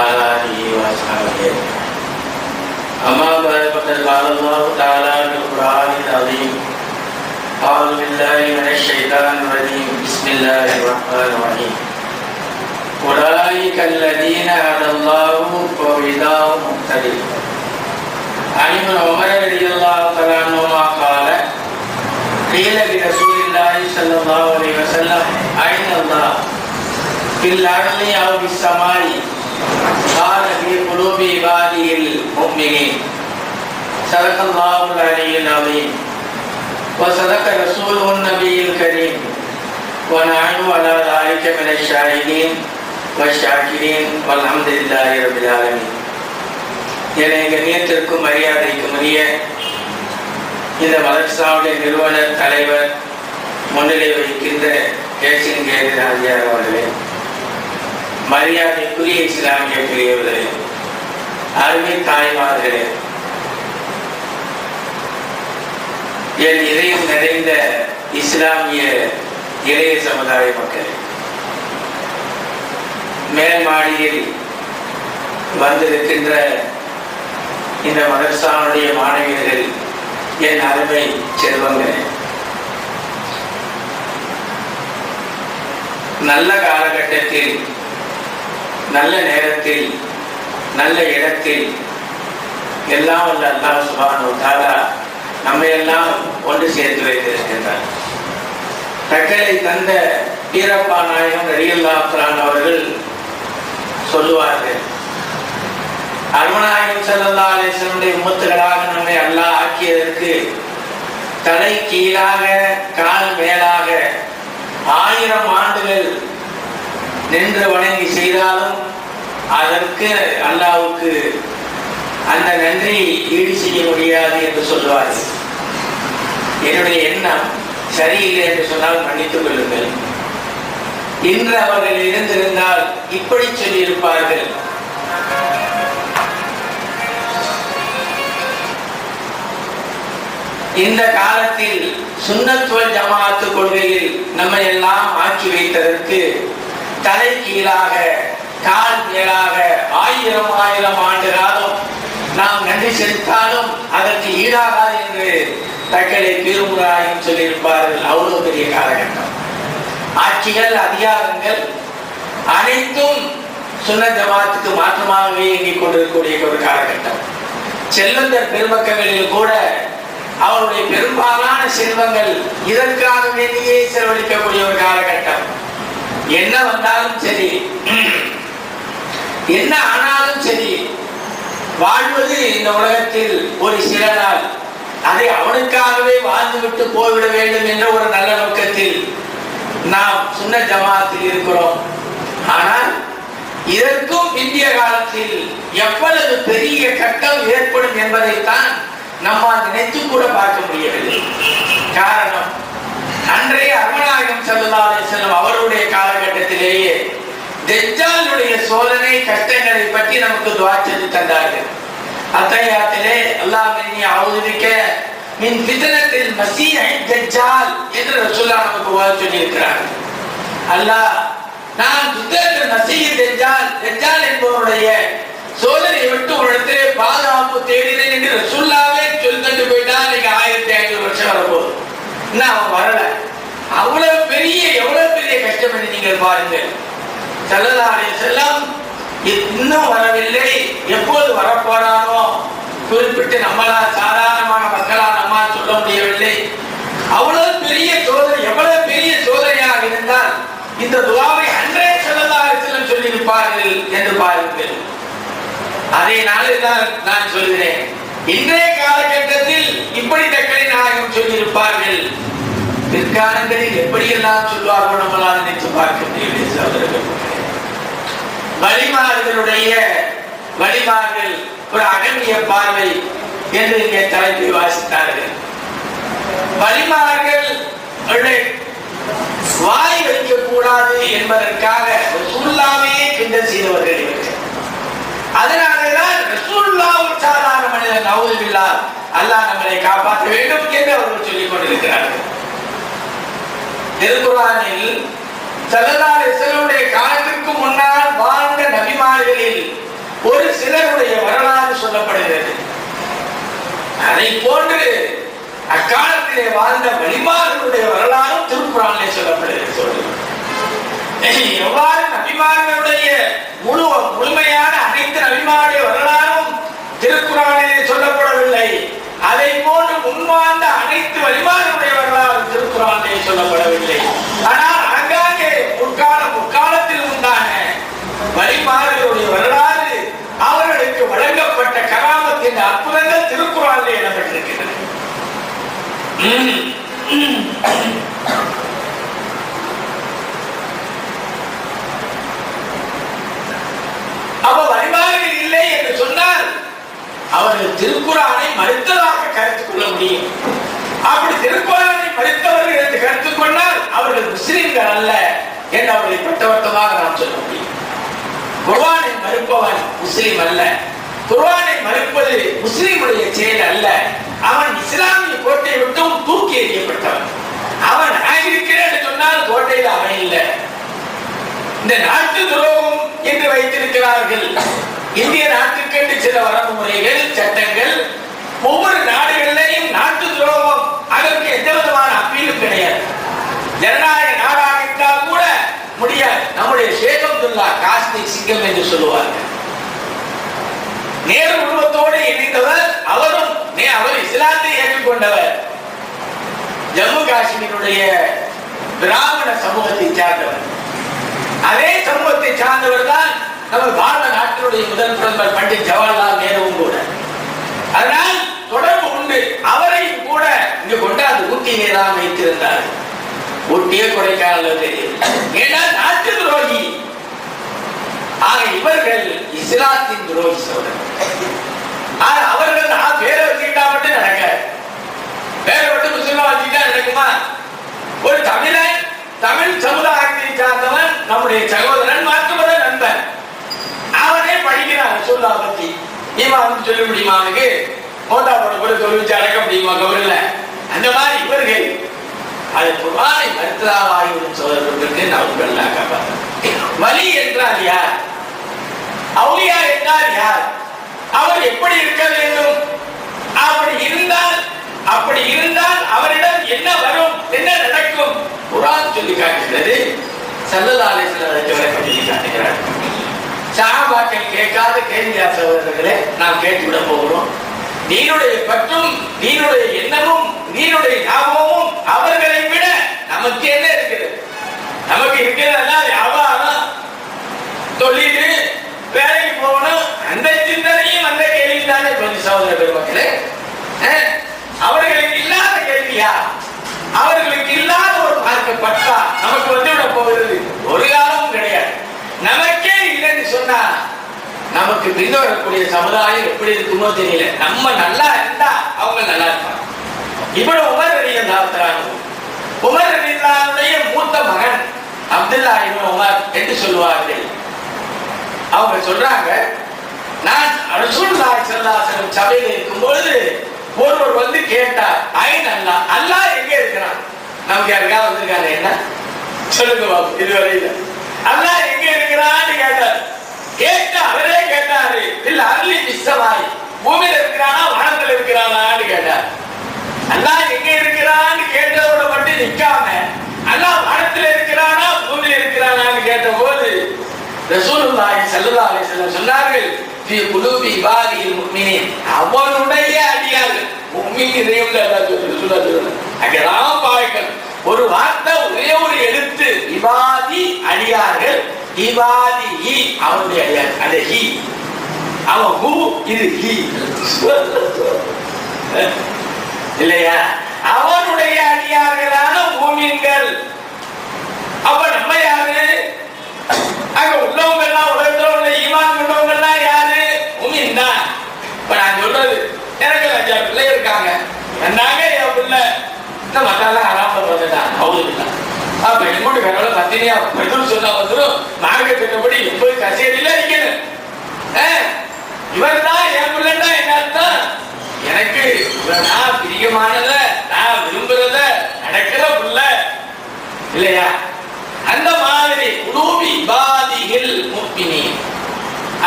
وعلى آله وأصحابه. أما بعد فقد قال الله تعالى في القرآن العظيم: أعوذ بالله من الشيطان الرجيم. بسم الله الرحمن الرحيم. أولئك الذين هدى الله وبهداهم مقتدي. عن ابن عمر رضي الله تعالى عنهما قال: قيل لرسول الله صلى الله عليه وسلم: أين الله؟ في الأرض أو في السماء؟ قال: في قلوب عباده المؤمنين. صدق الله العلي العظيم وصدق رسوله النبي الكريم ونحن على ذلك من الشاهدين والشاكرين والحمد لله رب العالمين. என்னை கண்ணியத்திற்கும் மரியாதைக்கும் உரிய இந்த மதரசாவுடைய நிறுவனர் தலைவர் முன்னிலை வகிக்கின்ற கேசின் கேதிராஜியார் அவர்களே, மரியாதைக்குரிய இஸ்லாமிய பெரியவர்களே, அருமை தாய்மார்களே, என் இதயம் நிறைந்த இஸ்லாமிய இளைய சமுதாய மக்கள், மேல் மாடியில் வந்திருக்கின்ற இந்த மதரசாவுடைய மாணவியர்கள், என் அருமை செல்வங்களே, நல்ல காலகட்டத்தில், நல்ல நேரத்தில், நல்ல இடத்தில் எல்லாம் வல்ல அல்லாஹ் சுப்ஹானஹு வ தஆலா நம்மை எல்லாம் ஒன்று சேர்த்து வைத்திருக்கின்றார். தக்கலை தந்த வீரப்பா நாயகம் ரலியல்லாஹு அன்ஹு அவர்கள் சொல்லுவார்கள், அருமநாயகம் ஸல்லல்லாஹு அலைஹி வஸல்லம் உம்மத்துகளாக நம்மை அல்லாஹ் ஆக்கியதற்கு தலை கீழாக கால் மேலாக 1000 ஆண்டுகள் நின்று வணங்கி செய்தாலும் அதற்கு அல்லாஹ்வுக்கு அந்த நன்றி ஈடு செய்ய முடியாது என்று சொல்வார்கள். என்னுடைய எண்ணம் சரியில்லை என்று சொன்னால் மன்னித்துக் கொள்ளுங்கள். இன்று அவர்கள் இருந்திருந்தால் இப்படி சொல்லியிருப்பார்கள்: இந்த காலத்தில் சுன்னத் வல் ஜமாஅத் கொள்கையில் நம்மை எல்லாம் ஆக்கி வைத்ததற்கு தலை கீழாக கால் மேலாக 1000 ஆண்டு காலம் நாம் நன்றி செலுத்தாலும் அதற்கு ஈடாகாது என்று தக்கலை பெருமுறாயும் சொல்லியிருப்பார்கள். அவ்வளவு பெரிய காலகட்டம். ஆட்சிகள், அதிகாரங்கள் அனைத்தும் சுன்னத் ஜமாஅத்துக்கு மாற்றமாகவே இயங்கிக் கொண்டிருக்கக்கூடிய ஒரு காலகட்டம். செல்வந்தர் பெருமக்களில் கூட அவருடைய பெரும்பாலான செல்வங்கள் இதற்காக வேண்டியே செலவழிக்கக்கூடிய ஒரு காலகட்டம். என்ன வந்தாலும் சரி, என்ன ஆனாலும் சரி, வாழ்வது இந்த உலகத்தில் ஒரு சில நாள், அதை அவனுக்காகவே வாழ்ந்துவிட்டு போய்விட வேண்டும் என்ற ஒரு நல்ல நோக்கத்தில் நாம் சுன்னத் ஜமாஅத்தில் இருக்கிறோம். ஆனால் இதற்கும் இந்திய காலத்தில் எவ்வளவு பெரிய கட்டம் ஏற்படும் என்பதைத்தான் நம்மால் நினைத்து கூட பார்க்க முடியவில்லை. காரணம், அன்றைய அருமநாயகம் ஸல்லல்லாஹு அலைஹி வஸல்லம் அவருடைய காலகட்டத்திலேயே தஜ்ஜாலுடைய சோதனை கஷ்டங்களை பற்றி நமக்கு துஆ செய்து தந்தார்கள். அத்தஹியாத்திலே அல்லாஹ் இன்னி அஊது பிக மின் ஃபித்னத்தில் மஸீஹ் தஜ்ஜால் என்று ரசூலுல்லாஹ் நமக்கு துஆ சொல்லி இருக்கிறார்கள். அல்லாஹ், நான் ஃபித்னத்துல் மஸீஹ் தஜ்ஜால் என்பவருடைய சோதனையை விட்டு உன்னிடத்திலே பாதுகாப்பு தேடினேன் என்று ரசூலுல்லாஹ்வே சொல்லிட்டு போயிட்டா. நீங்க 1500 வருஷம் வரப்போகுது, இன்னும் அவன் வரல. அவ்வளவு பெரிய, எவ்வளவு பெரிய கஷ்டம் என்று நீங்கள் பாருங்கள். ஸல்லல்லாஹு அலைஹி வஸல்லம் இன்னும் வரவில்லை, எப்போது வரப்போறானோ குறிப்பிட்டு நம்மளா சாதாரணமான மக்களா நம்மால் சொல்ல முடியவில்லை. அவ்வளவு பெரிய சோதனை, எவ்வளவு பெரிய சோதனையாக இருந்தால் இந்த துஆவை அன்றே ஸல்லல்லாஹு அலைஹி வஸல்லம் சொல்லியிருப்பார்கள் என்று பாருங்கள். அதே நாளில் தான் நான் சொல்கிறேன், இன்றைய காலகட்டத்தில் இப்படி தக்கலை நாயகம் சொல்லியிருப்பார்கள். பிற்காலங்களில் எப்படியெல்லாம் சொல்வார்கள் நம்மளால் நினைத்து பார்க்க முடியவில்லை. வழிமார்களுடைய வழிமார்கள் ஒரு அகமிய பார்வை என்று இங்கே தலைப்பை வாசித்தார்கள். வழிமார்கள் வாய் வைக்கக்கூடாது என்பதற்காக ரசூலுல்லாஹ்வே கிண்டல் செய்தவர்கள் இவர்கள். அதனாலதான் ரசூலுல்லாஹ் ஒரு சாதாரண மனிதன், நவுது பில்லாஹ், அல்லாஹ் நம்மளை காப்பாற்ற வேண்டும் என்று அவர்கள் சொல்லிக் கொண்டிருக்கிறார்கள். திருக்குர்ஆனில் ஸல்லல்லாஹு அலைஹி வஸல்லம் காலத்திற்கு முன்னால் வாழ்ந்த நபிமார்களில் அதை போன்று அக்காலத்திலே வாழ்ந்த வழிமார்களுடைய வரலாறும் திருக்குறானிலே சொல்லப்படுகிறது. எவ்வாறு நபிமார்களுடைய முழுமையான அனைத்து நபிமாருடைய வரலாறும் திருக்குறானிலே சொல்லப்படவில்லை, அதை போன்று முன்வாழ்ந்த அனைத்து வழிமார்களுடைய வரலாறு திருக்குறானிலே சொல்லப்படவில்லை. ஆனால் ஆங்காங்கே முற்காலத்தில் உண்டான வழிமார்களுடைய வரலாறு, அவர்களுக்கு வழங்கப்பட்ட கராமத்தின் அற்புதங்கள் திருக்குறானிலே இடம்பெற்றிருக்கின்றன. அப்ப வழிமாறுகள் இல்லை என்று சொன்னால் அவர்கள் திருக்குறானை மறுத்ததாக கருத்துக் கொள்ள முடியும். அப்படி திருக்குறானை மறுத்தவர்கள் என்று கருத்துக் கொண்டால் அவர்கள் முஸ்லிம்கள் அல்ல என்று அவர்களை பட்டவட்டமாக நாம் சொல்ல முடியும். குர்ஆனை மறுப்பவன் முஸ்லிம் அல்ல. குர்ஆனை மறுப்பது முஸ்லிமுடைய செயல் அல்ல. அவன் இஸ்லாமிய கோட்டையை விட்டும் தூக்கி எறியப்பட்டவன். அவன் இருக்கிறேன் சொன்னால் கோட்டையில் அவன் இல்லை. இந்த நாட்டு துரோகம் என்று வைத்திருக்கிறார்கள். இந்திய நாட்டுக்கு சில வரமுறைகள், சட்டங்கள், ஒவ்வொரு நாடுகளிலேயும் நாட்டு துரோகம், அதற்கு எந்த விதமான அப்பீலும் கிடையாது. ஜனநாயக நாடாக இருந்தால் கூட முடியாது. நம்முடைய ஷேக் அப்துல்லா காஷ்மீர் சிங்கம் என்று சொல்லுவார்கள். நேரு குடும்பத்தோடு இணைந்தவர். அவர் இஸ்லாத்தை ஏற்றுக்கொண்டவர். ஜம்மு காஷ்மீருடைய பிராமண சமூகத்தை சார்ந்தவர். அதே சமூகத்தை சார்ந்தவர் தான் நம்ம பாரத நாட்டினுடைய முதல் பிரதமர் பண்டிட் ஜவஹர்லால் நேருவும் கூட. அதனால் தொடர்பு உண்டு. அவரையும் கூட இங்கு கொண்டாந்து ஊட்டியிலே தான் வைத்திருந்தார். ஊட்டிய கொடைக்கானல் தெரியும். ஏன்னா நாட்டு துரோகி. ஆக இவர்கள் இஸ்லாத்தின் துரோகி சொல்றாங்க. அவர்கள் பேரை வச்சுக்கிட்டா மட்டும் நடக்காது. பேரை மட்டும் முஸ்லிமா வச்சுக்கிட்டா நடக்குமா? ஒரு தமிழ் சமுதாயத்தை சார்ந்தவன், நம்முடைய சகோதரன், மாற்றுமத நண்பன், அவனே படிக்கிறான் ரசூலுல்லாஹ் பத்தி. ஈமான் சொல்ல முடியுமா? அவனுக்கு மோட்டா போட கூட சொல்லி அடக்க முடியுமா கவரில்? அந்த மாதிரி இவர்கள் அது குர்ஆனை மறுத்ததாகிவிடும் சோதரர்களுக்கு நவுகள்லாம் காப்பாற்ற. வலி என்றால் யார்? அவுலியா என்றால் யார்? அவர் எப்படி இருக்க வேண்டும்? அப்படி இருந்தால் அவரிடம் என்ன வரும், என்ன நடக்கும்? குர்ஆன் சொல்லி காட்டுகிறது. ஸல்லல்லாஹு அலைஹி வஸல்லம் சொல்லி காட்டுகிறார். சஹாபாக்கள் கேட்காத கேள்வியா சகோதரர்களே, நாம் கேட்டுவிட போகிறோம். நீருடைய பற்றும், நீருடைய எண்ணமும், நீருடைய ஞாபகமும் அவர்களை விட நமக்கு என்ன இருக்கிறது? நமக்கு இருக்கிறதெல்லாம் வியாபாரம், தொழில், வேலைக்கு போகணும். அந்த சிந்தனையும் அந்த கேள்வி தானே கொஞ்சம் சகோதர பெருமக்களே. அவர்களுக்கு இல்லாத கேள்வியா? அவர்களுக்கு இல்லாத ஒரு பார்க்கப்பட்டா நமக்கு வந்துவிட போகிறது? ஒரு காலமும் கிடையாது. நமக்கே இல்லைன்னு சொன்னா நமக்கு பின்வரக்கூடிய சமுதாயம் எப்படி இருக்குமோ தெரியல. நம்ம நல்லா இருந்தா அவங்க நல்லா இருப்பாங்க. இவ்வளவு உமர் ரலியல்லாஹுடைய மூத்த மகன் அப்துல்லா இப்னு உமர் என்று சொல்லுவார்கள். அவங்க சொல்றாங்க, நான் ரசூலுல்லாஹி ஸல்லல்லாஹு அலைஹி வஸல்லம் சபையில் இருக்கும்போது ஒருவர் வந்து கேட்டார், ஐன் அல்லாஹ், அல்லாஹ் எங்க இருக்கிறான்? நமக்கு யாருக்கா வந்திருக்காங்க? என்ன சொல்லுங்க பாபு, இதுவரையில அல்லாஹ் எங்க இருக்கிறான்னு கேட்டார். கேட்டு அவரே கேட்டாரு, இல்ல அருளி விஸ்ஸமாய், பூமியில இருக்கிறானா வானத்துல இருக்கிறானான்னு கேட்டார். அல்லாஹ் எங்க இருக்கிறான்னு கேட்டதோட மட்டும் நிக்காம அல்லாஹ் வானத்துல இருக்கிறானா பூமியில இருக்கிறானான்னு கேட்ட போது ரசூலுல்லாஹி ஸல்லல்லாஹு அலைஹி வஸல்லம் சொன்னார்கள், ஃபீ குலூபி இபாதில் முஃமினீன், அவனுடைய அடியார்கள். முஃமின் இதயம்ல அல்லாஹ் சொல்லுறாங்க. அங்கதான் பாய்கள் ஒரு வார்த்தை, ஒரே ஒரு எழுத்து, இபாதி அடியார்கள். இபாதி ஹி, அவனுடைய அடியார்கள். அது ஹி, அவன் ஹூ, இது ஹி இல்லையா? அவனுடைய அடியார்களான முஃமின்கள். அப்ப நம்ம யாரு? அங்க உள்ளவங்க எல்லாம், உலகத்துல உள்ள ஈமான் கொண்டவங்க எல்லாம் யாரு? முஃமின் தான். இப்ப நான் சொல்றது, எனக்கு 5 பிள்ளை இருக்காங்க. என்னங்க என் பிள்ளை இந்த மத்தாலாம் ஆராம வந்துட்டான், அவுதுதான். அப்ப எங்கூட்டு கடவுளை பத்தினியா பதில் சொன்னா வந்துடும். மார்க்கத்தின்படி 80 கச்சேரியில இருக்கணும். இவர் தான் என் பிள்ளைன்னா என்ன அர்த்தம்? எனக்கு நான் பிரியமானத, நான் விரும்புறத நடக்கிற பிள்ளை இல்லையா? அந்த மாதிரி குலூபி இபாதில் முஃமினீன்,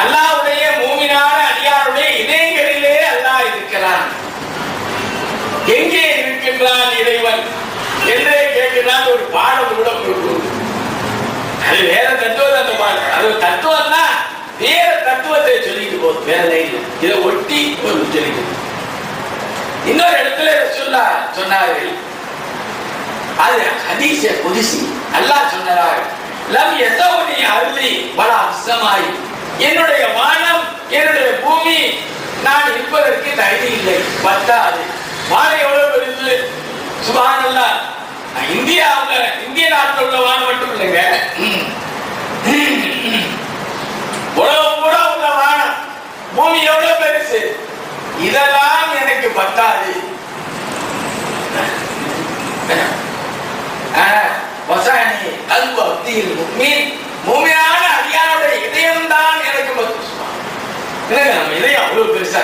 அல்லாஹ்வுடைய மூமினான அடியாருடைய இதயங்களிலே அல்லாஹ் இருக்கிறான். எப்போதான் இறைவன் என்றே கேட்கிறான். ஒரு பாடம் கூட கொடுக்கும். அது வேற தத்துவம். அந்த பாடம் அது தத்துவம்னா வேற தத்துவத்தை சொல்லிட்டு போகுது, வேற இல்லை. இதை ஒட்டி ஒரு சொல்லிட்டு இன்னொரு இடத்துல சொன்னார்கள். அது ஹதீஸ குதுசி. அல்லாஹ் சொன்னார், லம் யஸவுனி அர்லி வலா அஸ்ஸமாய், என்னுடைய வானம் என்னுடைய பூமி நான் இருப்பதற்கு தகுதி இல்லை, பத்தாது. வானம் எவ்வளவு பெருசு, சுப்ஹானல்லாஹ். இந்திய நாட்டில் உள்ள வானம் மட்டும் இல்லைங்க, உலகம் கூட உள்ள வானம் பூமி எவ்வளவு பெருசு, இதெல்லாம் எனக்கு பத்தாது. மூமியான அடியானுடைய இதயம் தான் எனக்கு நம்ம இதயம் அவ்வளவு பெருசா,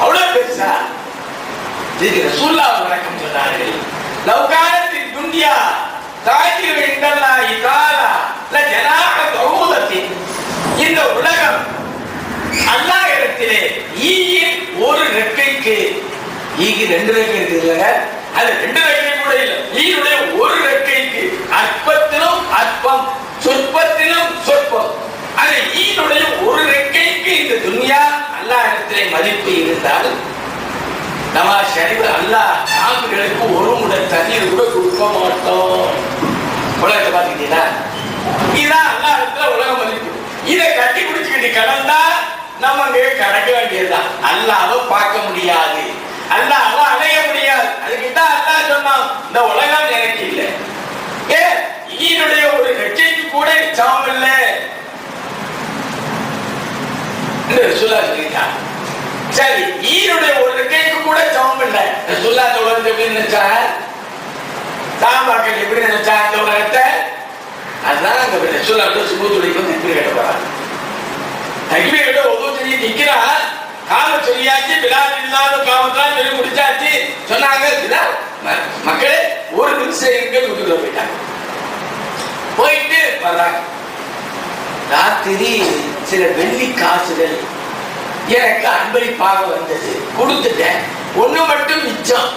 அவ்வளவு பெருசா. ரசூலுல்லாஹ் வணக்கம் சொன்னார்கள், லவ்கானத்தின் துன்யா தாஜிரு இன்டல்லாஹி தஆலா லஜனாஹ தௌதத்தின், இந்த உலகம் அல்லாஹ் இடத்திலே ஈயின் ஒரு ரெக்கைக்கு, ஈக்கு 2 ரெக்கை இருக்குதுங்க, அது 2 ரெக்கை கூட இல்லை, ஈயுடைய ஒரு ரெக்கைக்கு அற்பத்திலும் அற்பம், சொற்பத்திலும் சொற்பம். அது ஈனுடைய ஒரு ரெக்கைக்கு இந்த துன்யா அல்லாஹ் இடத்திலே மதிப்பு இருந்தால், நம்ம ஷரீஃப் அல்லாஹ் நாமங்களுக்கு ஒரு முறை தண்ணீர் கூட கொடுக்க மாட்டோம். உலகத்தை பார்த்துக்கிட்டீங்களா, இதுதான் அல்லாஹ் இடத்துல உலக மதிப்பு. இதை கட்டி பிடிச்சுக்கிட்டு கடந்தா நமக்கு கடக்க வேண்டியதுதான். அல்லாஹ்வை பார்க்க முடியாது, அல்லாஹ்வை அடைய முடியாது. அதுக்கிட்ட அல்லாஹ் சொன்னான், இந்த உலகம் எனக்கு இல்லை. ஈனுடைய ஒரு ரெக்கைக்கு கூட சமம் இல்லை சொல்லிட்டான். சரி, ஈனுடைய ஒரு ரெக்கைக்கு கூட சமம் இல்லை சொல்ல அந்த உலகத்தை எப்படி நினைச்சா, சாம்பாக்கள் எப்படி நினைச்சா இந்த உலகத்தை, அதுதான் அங்க சொல்ல சுமூத்துடைக்கு வந்து இப்படி கேட்ட போறாங்க. தக்பீரோட ஒவ்வொரு செஞ்சு நிக்கிறா, காம சொல்லியாச்சு, பிலால் இல்லாத காமத்தான் சொல்லி முடிச்சாச்சு சொன்னாங்க. மக்களே ஒரு நிமிஷம் இருக்க வீட்டுக்குள்ள போயிட்டாங்க. போயிட்டு வர்றாங்க. ராத்திரி சில வெள்ளி காசுகள் எனக்கு அன்பளிப்பாக வந்தது, கொடுத்துட்டேன். ஒண்ணு மட்டும் மிச்சம்,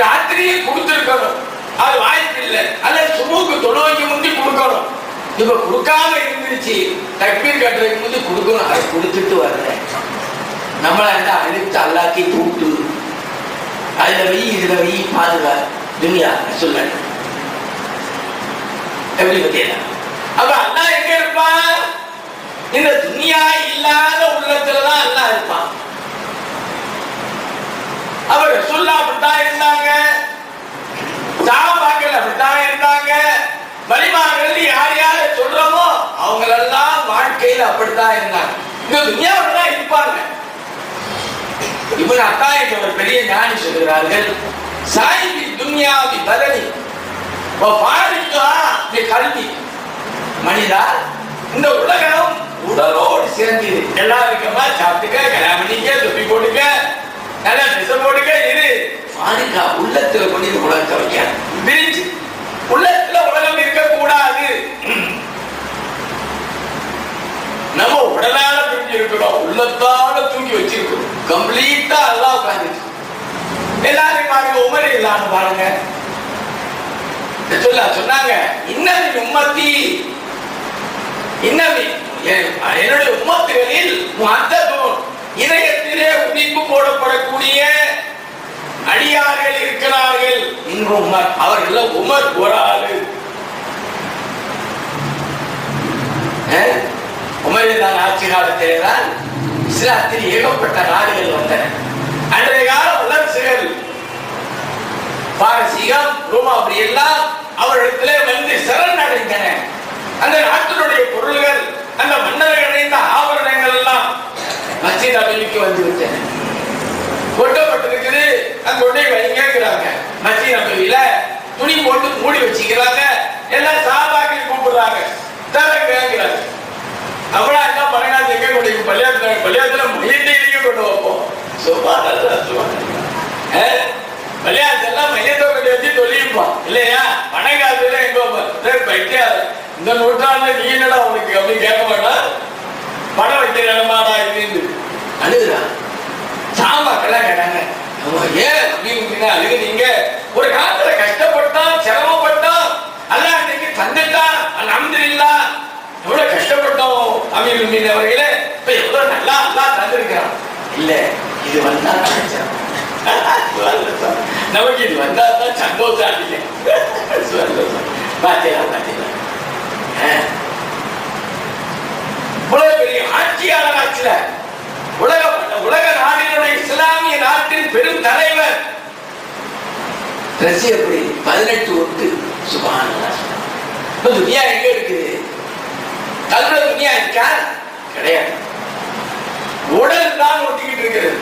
ராத்திரியே கொடுத்திருக்கணும், அது வாய்ப்பு இல்லை. அல்ல சுமுக்கு தொழுவைக்கு முந்தி கொடுக்கணும். இப்ப கொடுக்காம இருந்துருச்சு, தக்பீர் கட்டுறதுக்கு முந்தி கொடுக்கணும். அதை கொடுத்துட்டு வர்றேன். நம்மள அழுத்து அல்லாக்கி தூட்டு, அதுல வை இதுல வை பாதுகா துனியா சொல்ல எப்படி பத்தியா. அப்ப அல்லாஹ் எங்க இருப்பான், இந்த துனியா இல்லாத உள்ளத்துலதான் அல்லாஹ் இருப்பான். அவர் ரசூலுல்லாஹ் அப்படித்தான் இருந்தாங்க, சஹாபாக்கள் அப்படித்தான் இருந்தாங்க, வலிமார்கள் யார் யார சொல்றோமோ அவங்களெல்லாம் வாழ்க்கையில் அப்படித்தான் இருந்தாங்க. இந்த துனியாவோட தான் இருப்பாங்க. இப்னு அத்தாய் என்ற பெரிய ஞானி சொல்கிறார்கள், சாயிபி துன்யாவி பதனி வ ஃபாரிகா பி கல்வி. மனிதா, இந்த உலகம் உடலோடு சேர்ந்து எல்லாருக்குமா சாப்பிட்டுக்க, கல்யாணம் பண்ணிக்க, தொப்பி போட்டுக்க, நல்ல ட்ரெஸ் போட்டுக்க, இது ஃபாரிகா உள்ளத்துல கொண்டு உலகத்தை வைக்க பிரிச்சு, உள்ளத்துல உலகம் இருக்க கூடாது. நம்ம உடலால பிரிஞ்சு இருக்கிறோம், உள்ளத்தால தூக்கி வச்சிருக்கிறோம். கம்ப்ளீட்டா அல்லாஹ் உட்கார்ந்து எல்லாரும் பாருங்க, உமர் இல்லாம பாருங்க சொன்னாங்க, இன்னவி உம்மத்தி, இன்னவி என்னுடைய உம்மத்துகளில் முஹத்ததுன், இதயத்திலே உதிப்பு போடப்படக்கூடிய அடியார்கள் இருக்கிறார்கள். இன்று உமர், அவர்கள் உமர் ஒரு ஆளு. உமரின் ஆட்சி காலத்திலே தான் இஸ்லாத்தில் ஏகப்பட்ட நாடுகள் வந்தன. அன்றைய கால வல்லரசுகள் பாரசீகம், ரோமா அப்படி எல்லாம் அவரிடத்திலே வந்து சரணடைந்தன. அந்த நாட்டினுடைய பொருள்கள், அந்த மன்னர்கள் அடைந்த ஆபரணங்கள் எல்லாம் மஸ்ஜித் நபவிக்கு வந்து விட்டன. கொட்டப்பட்டிருக்குது, அங்க கொண்டே வைங்கிறாங்க. மஸ்ஜித் நபவியில துணி போட்டு மூடி வச்சுக்கிறாங்க. எல்லாம் சஹாபாக்கள் கூப்பிடுறாங்க, தரங்கிறாங்க. அவளா என்ன பணங்காசு எங்க கொண்டு பள்ளியாத்துல மையத்தை கொண்டு வைப்போம். பள்ளியாசெல்லாம் மையத்தை கொண்டு வச்சு தொழில்ப்போம் இல்லையா? பணங்காசுல எங்க வைக்காது. இந்த நூற்றாண்டுல நீ என்னடா உனக்கு அப்படின்னு கேட்க மாட்டான். பணம் வைக்கிற இடமாடா இது அழுகுறான். சாம்பாக்கெல்லாம் கேட்டாங்க, ஏன் அமீர் மீன் அவர்களே இப்ப எவ்வளவு நல்லா நல்லா தந்திருக்கிறான். இல்ல இது வந்தா நமக்கு இது வந்தா தான் சந்தோஷம் இல்லை. பாத்தீங்களா பாத்தீங்களா இவ்வளவு பெரிய ஆட்சியாளர் ஆட்சியில உலக நாடுகளுடைய இஸ்லாமிய நாட்டின் பெரும் தலைவர் ரஷ்யா எப்படி 18 ஒட்டு சுபஹானல்லாஹ். துனியா எங்க இருக்குது? கல்வி துனியா இருக்கா? கிடையாது. உடல் தான் ஒட்டிக்கிட்டு இருக்கிறது.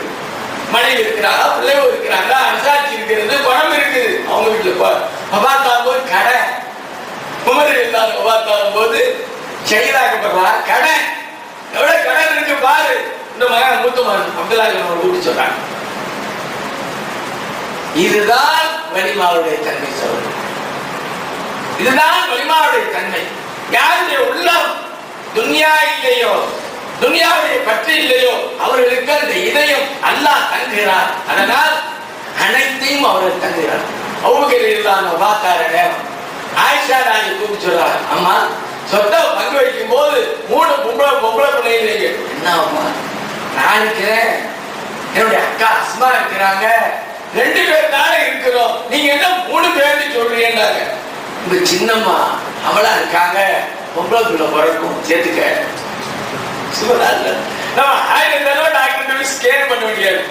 மனைவி இருக்கிறாங்க, பிள்ளைகள் இருக்கிறாங்க, அரசாட்சி இருக்கிறது, பணம் இருக்குது. அவங்க வீட்டுல பார்த்தாலும் போது கடை குமரி இருந்தாலும் பார்த்தாலும் போது செயலாக்கப்படுறா கடை. எவ்வளவு கடன் இருக்கு பாரு. இந்த மகன் மூத்த மகன் அப்துல்லாஹ் கூட்டி சொல்றாங்க. இதுதான் வலிமாவுடைய தன்மை சொல்றது. இதுதான் வலிமாவுடைய தன்மை. யாருடைய உள்ளம் துன்யா இல்லையோ, துன்யாவுடைய பற்று இல்லையோ, அவர்களுக்கு அந்த இதயம் அல்லாஹ் தங்குகிறார். அதனால் அனைத்தையும் அவர்கள் தங்குகிறார். அவங்க பார்த்தாருங்க. ஆயிஷா ராணி கூப்பிட்டு சொல்றாங்க, அம்மா சொத்தை பங்கு வைக்கும் போது 3 பொம்பளை பிள்ளைங்க. என்ன அம்மா? நான் இருக்கிறேன், என்னுடைய அக்கா அஸ்மா இருக்கிறாங்க, 2 பேர் தானே இருக்கிறோம், நீங்க என்ன 3 பேர்னு சொல்றீங்கன்னாங்க. உங்க சின்னம்மா அவளா இருக்காங்க, பொம்பளை பிள்ளை பிறக்கும் சேர்த்துக்க. நம்ம 1000 தடவை டாக்டர் ஸ்கேன் பண்ண வேண்டியது.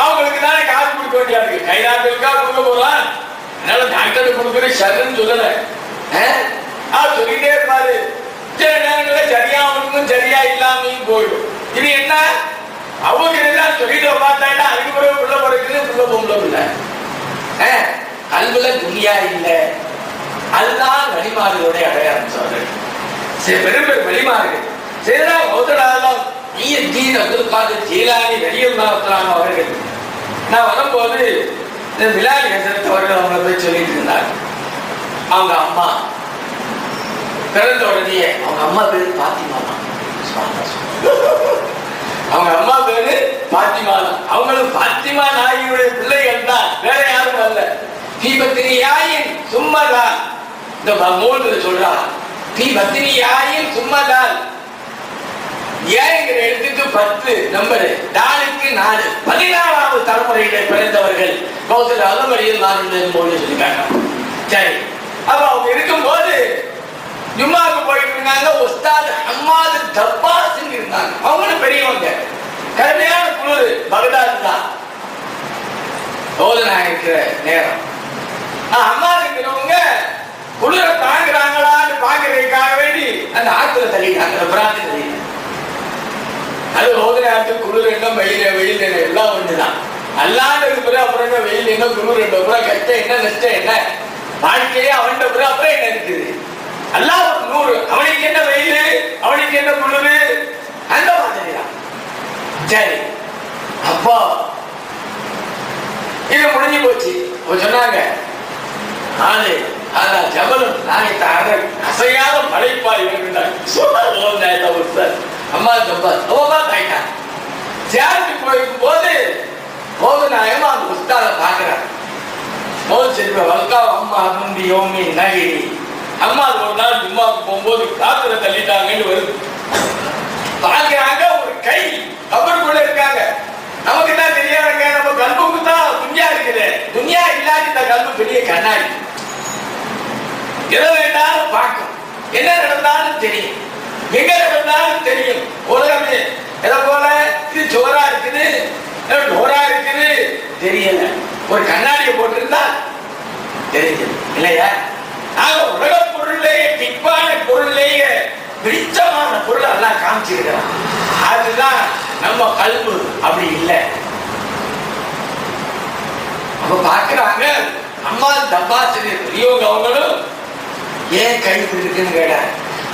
அவங்களுக்கு தானே காசு கொடுக்க வேண்டியது. கைதாக்களுக்கா கொடுக்க போறான். அதனால டாக்டர் கொடுக்குற சருன்னு சொல்லல. சொல்லிட்டே இருப்பாரு. சில நேரங்களில் சரியா அவனுக்கும் சரியா இல்லாமையும் போயிடும். இது என்ன? அவங்க எல்லாம் சொல்லிட்டு பார்த்தாட்டா அதுக்கு பிறகு புள்ள பிறகுது, புள்ள பொம்பளை பிள்ளை. கல்வில துணியா இல்லை. அதுதான் வழிமாறுகளுடைய அடையாளம் சொல்றேன். பெரும் பெரும் வழிமாறுகள் அவர்கள் நான் வரும்போது மிலால் ஹசரத் அவர்கள் அவங்களை போய் சொல்லிட்டு இருந்தாங்க. அவங்க அம்மா பிறந்த உடனே அவங்க அம்மா பேரு பாத்திமா. அவங்க அம்மா பேரு பாத்திமா. அவங்களும் பாத்திமா நாயினுடைய பிள்ளைகள் தான், வேற யாரும் அல்ல. தீபத்திரியாயின் சும்மதான் இந்த 3 சொல்றா. தீபத்திரியாயின் சும்மதான் ஏங்கிற எழுத்துக்கு 10 நம்பரு, டாலுக்கு 4, 14வது தலைமுறையில பிறந்தவர்கள் கௌசல்யா அலமரியில் நான் சொல்லிட்டாங்க. சரி, அப்ப அவங்க இருக்கும்போது ஜும்மாவுக்கு போயிட்டு இருந்தாங்க. உஸ்தாத் அஹ்மது தப்பாஸ் இருந்தாங்க. அவங்களும் பெரியவங்க, கடுமையான குளிர் பகதாது தான் சோதனை இருக்கிற நேரம். அம்மா இருக்கிறவங்க குளிர தாங்குறாங்களான்னு பாக்குறதுக்காக வேண்டி அந்த ஆத்துல தள்ளிட்டாங்க, பிராந்தி தள்ளிட்டாங்க. அது சோதனை குளிர் என்ன வெயில் என்ன எல்லாம் ஒண்ணுதான். அல்லாண்டு இருக்கிற அப்புறம் வெயில் என்ன குளிர் என்ன அப்புறம் கஷ்டம் என்ன நஷ்டம் என்ன வாழ்க்கையே அவன் அப்புறம் என்ன இருக்குது? அல்லாஹ் 100, அவனுக்கு என்ன வெயில் அவனுக்கு என்ன குளிர், அந்த மாதிரிதான். சரி, அப்போ இது முடிஞ்சு போச்சு. சொன்னாங்க ஜபலும் அசையாத மழைப்பாய் அம்மா சேர்த்து போயிருக்கும் போது போதுநாயகம் அந்த உஸ்தாத பாக்குறாங்க. அம்மா ஒரு நாள் ஜும்மாவுக்கு போகும்போது காத்துல தள்ளிட்டாங்கன்னு வருது. பாக்குறாங்க ஒரு கை கபருக்குள்ள இருக்காங்க. நமக்கு தான் தெரியாதுங்க, நம்ம கல்புக்கு தான் துன்யா இருக்குது. துன்யா இல்லாத இந்த கல்பு பெரிய கண்ணாடி. எதை வேண்டாலும் பார்க்கும், என்ன நடந்தாலும் தெரியும், எங்க நடந்தாலும் தெரியும். உலகமே எதை போல இது சோரா இருக்குது டோரா இருக்குது தெரியல. ஒரு கண்ணாடியை போட்டிருந்தா தெரியுது இல்லையா? நாங்க உலக பொருள்லேயே டிப்பான பொருள்லேயே வெளிச்சமான பொருள் எல்லாம் காமிச்சிருக்கிறோம். அதுதான் நம்ம கல்பு. அப்படி இல்லை. அப்ப பாக்குறாங்க அம்மா தப்பாசிரியர் பெரியவங்க அவங்களும் ஏன் கழிப்பு இருக்குன்னு கேட்ட,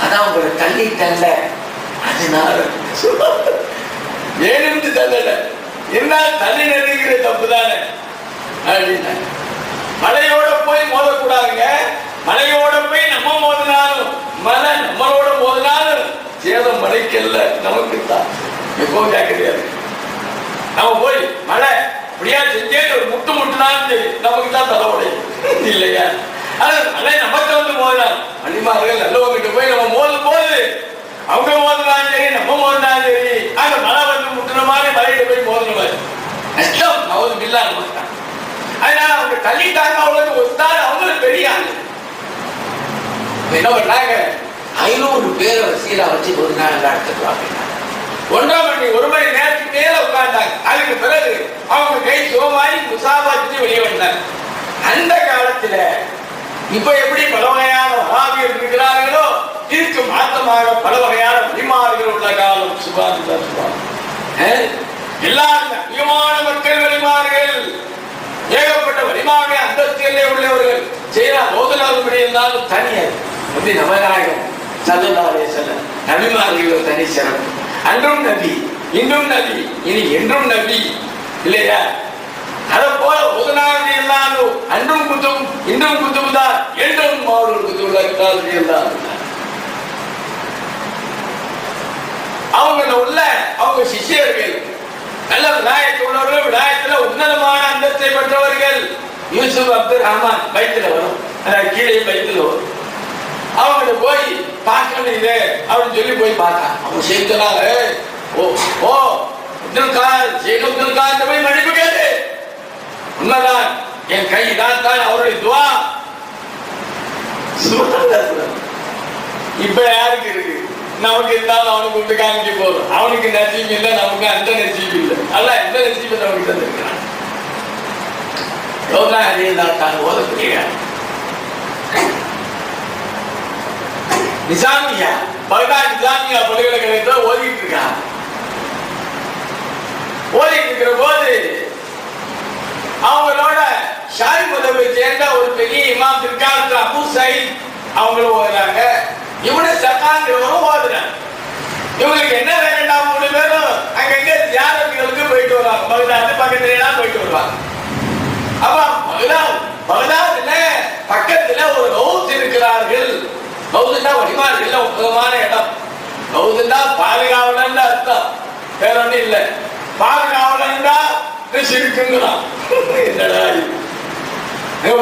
அதான் உங்களை தள்ளிட்டல்ல அதனால ஏன்னு தள்ளல, என்ன தள்ளி நெருங்கிற தப்பு தானே அப்படின்னா. மலையோட போய் மோதக்கூடாதுங்க. மலையோட போய் நம்ம மோதினாலும் மலை நம்மளோட மோதினாலும் சேதம் மலைக்கல்ல நமக்கு தான். எப்பவும் கேட்கறியாது. நம்ம போய் மழை இப்படியா செஞ்சே ஒரு முட்டு முட்டுனாலும் சரி நமக்கு தான் தலைவடையும் இல்லையா? அது மழை நமக்கு வந்து மோதினாலும் வழிமார்கள் நல்லவங்கிட்ட போய் நம்ம மோதும் போது அவங்க மோதினாலும் சரி, நம்ம மோதினாலும் சரி, அங்க மழை வந்து முட்டுற மாதிரி மலையில போய் மோதுற மாதிரி கஷ்டம். அவங்க இல்லாத மாட்டாங்க. அதனால அவங்க தள்ளிட்டாங்க. அவ்வளவு ஒத்தாரு. அவங்களுக்கு பெரிய ஆளு என்ன பண்ணாங்க, 500 பேரை வசீலா வச்சு ஒரு நாள் நடத்துவாங்க. 1 மணி நேரத்துக்கு மேல உட்கார்ந்தாங்க. அதுக்கு பிறகு அவங்க கை சுகமாயி முசாபாச்சு வெளியே வந்தாங்க. அந்த காலத்துல இப்ப எப்படி பல வகையான வகாபிகள் இருக்கிறார்களோ இதுக்கு மாற்றமாக பல வகையான வழிமாறுகள் உள்ள காலம். எல்லாரும் அதிகமான மக்கள் வழிமாறுகள், ஏகப்பட்ட வழிமாறு அந்தஸ்திலே உள்ளவர்கள் செய்யலாம். போதனாவுடைய இருந்தாலும் தனியார் அப்படி நவநாயகம் சல்லல்லாஹு அலைஹி வஸல்லம் நபிமார்கள் தனி சிறப்பு. அன்றும் நபி, இன்றும் நபி, இனி என்றும் நபி இல்லையா? அதை போல போதனாவுடைய இருந்தாலும் அன்றும் குத்தும் இன்றும் குத்தும் தான், என்றும் மாவட்ட குத்தும். அவங்க உள்ள அவங்க சிஷியர்கள் நல்ல விநாயகத்து உள்ளவர்கள், விநாயகத்துல உன்னதமான அந்தஸ்தை பெற்றவர்கள். யூசுப் அப்துல் ரஹ்மான் பைத்துல வரும், கீழே பைத்துல வரும். அவங்க போய் பார்க்கணும் இது அப்படின்னு சொல்லி போய் பார்த்தா அவங்க செய்தாங்க. ஓ அப்துல் கார் போய் மன்னிப்பு கேட்டு, உண்மைதான் என் கை தான் அவருடைய துவா. இப்ப யாருக்கு இருக்கு? நமக்கு இருந்தாலும் அவனுக்கு விட்டு காமிக்க போதும். அவனுக்கு நசீப் இல்லை, நமக்கு அந்த நசீப் இல்லை. அல்ல எந்த நசீபை நமக்கு தந்திருக்கிறான். ஓதக்கூடிய நிசாமியா பகதாத் நிசாமியா பல்கலைக்கழகத்தில் ஓதிட்டு இருக்கான். ஓதிட்டு இருக்கிற போது அவங்களோட ஷாரி மதவை சேர்ந்த ஒரு பெரிய இமாம் பிற்காலத்தில் அபு சயீத் அவங்களும் ஓதுறாங்க. இவனு சக்காங்கிறவரும் ஓதுறாங்க. இவங்களுக்கு என்ன வேண்டாம், 3 பேரும் அங்கங்க தியானங்களுக்கு போயிட்டு வருவாங்க. பகதாது பக்கத்துல போயிட்டு வருவாங்க. அப்ப பகதாதுல பக்கத்துல ஒரு ஹவுஸ் இருக்கிறார்கள். ஹவுஸ்னா வழிமாறுகள்ல உத்தமமான இடம். ஹவுஸ்னா பாதுகாவலன் அர்த்தம், வேற ஒன்றும் இல்லை. பாதுகாவலன்டா இருக்குங்களாம். என்னடா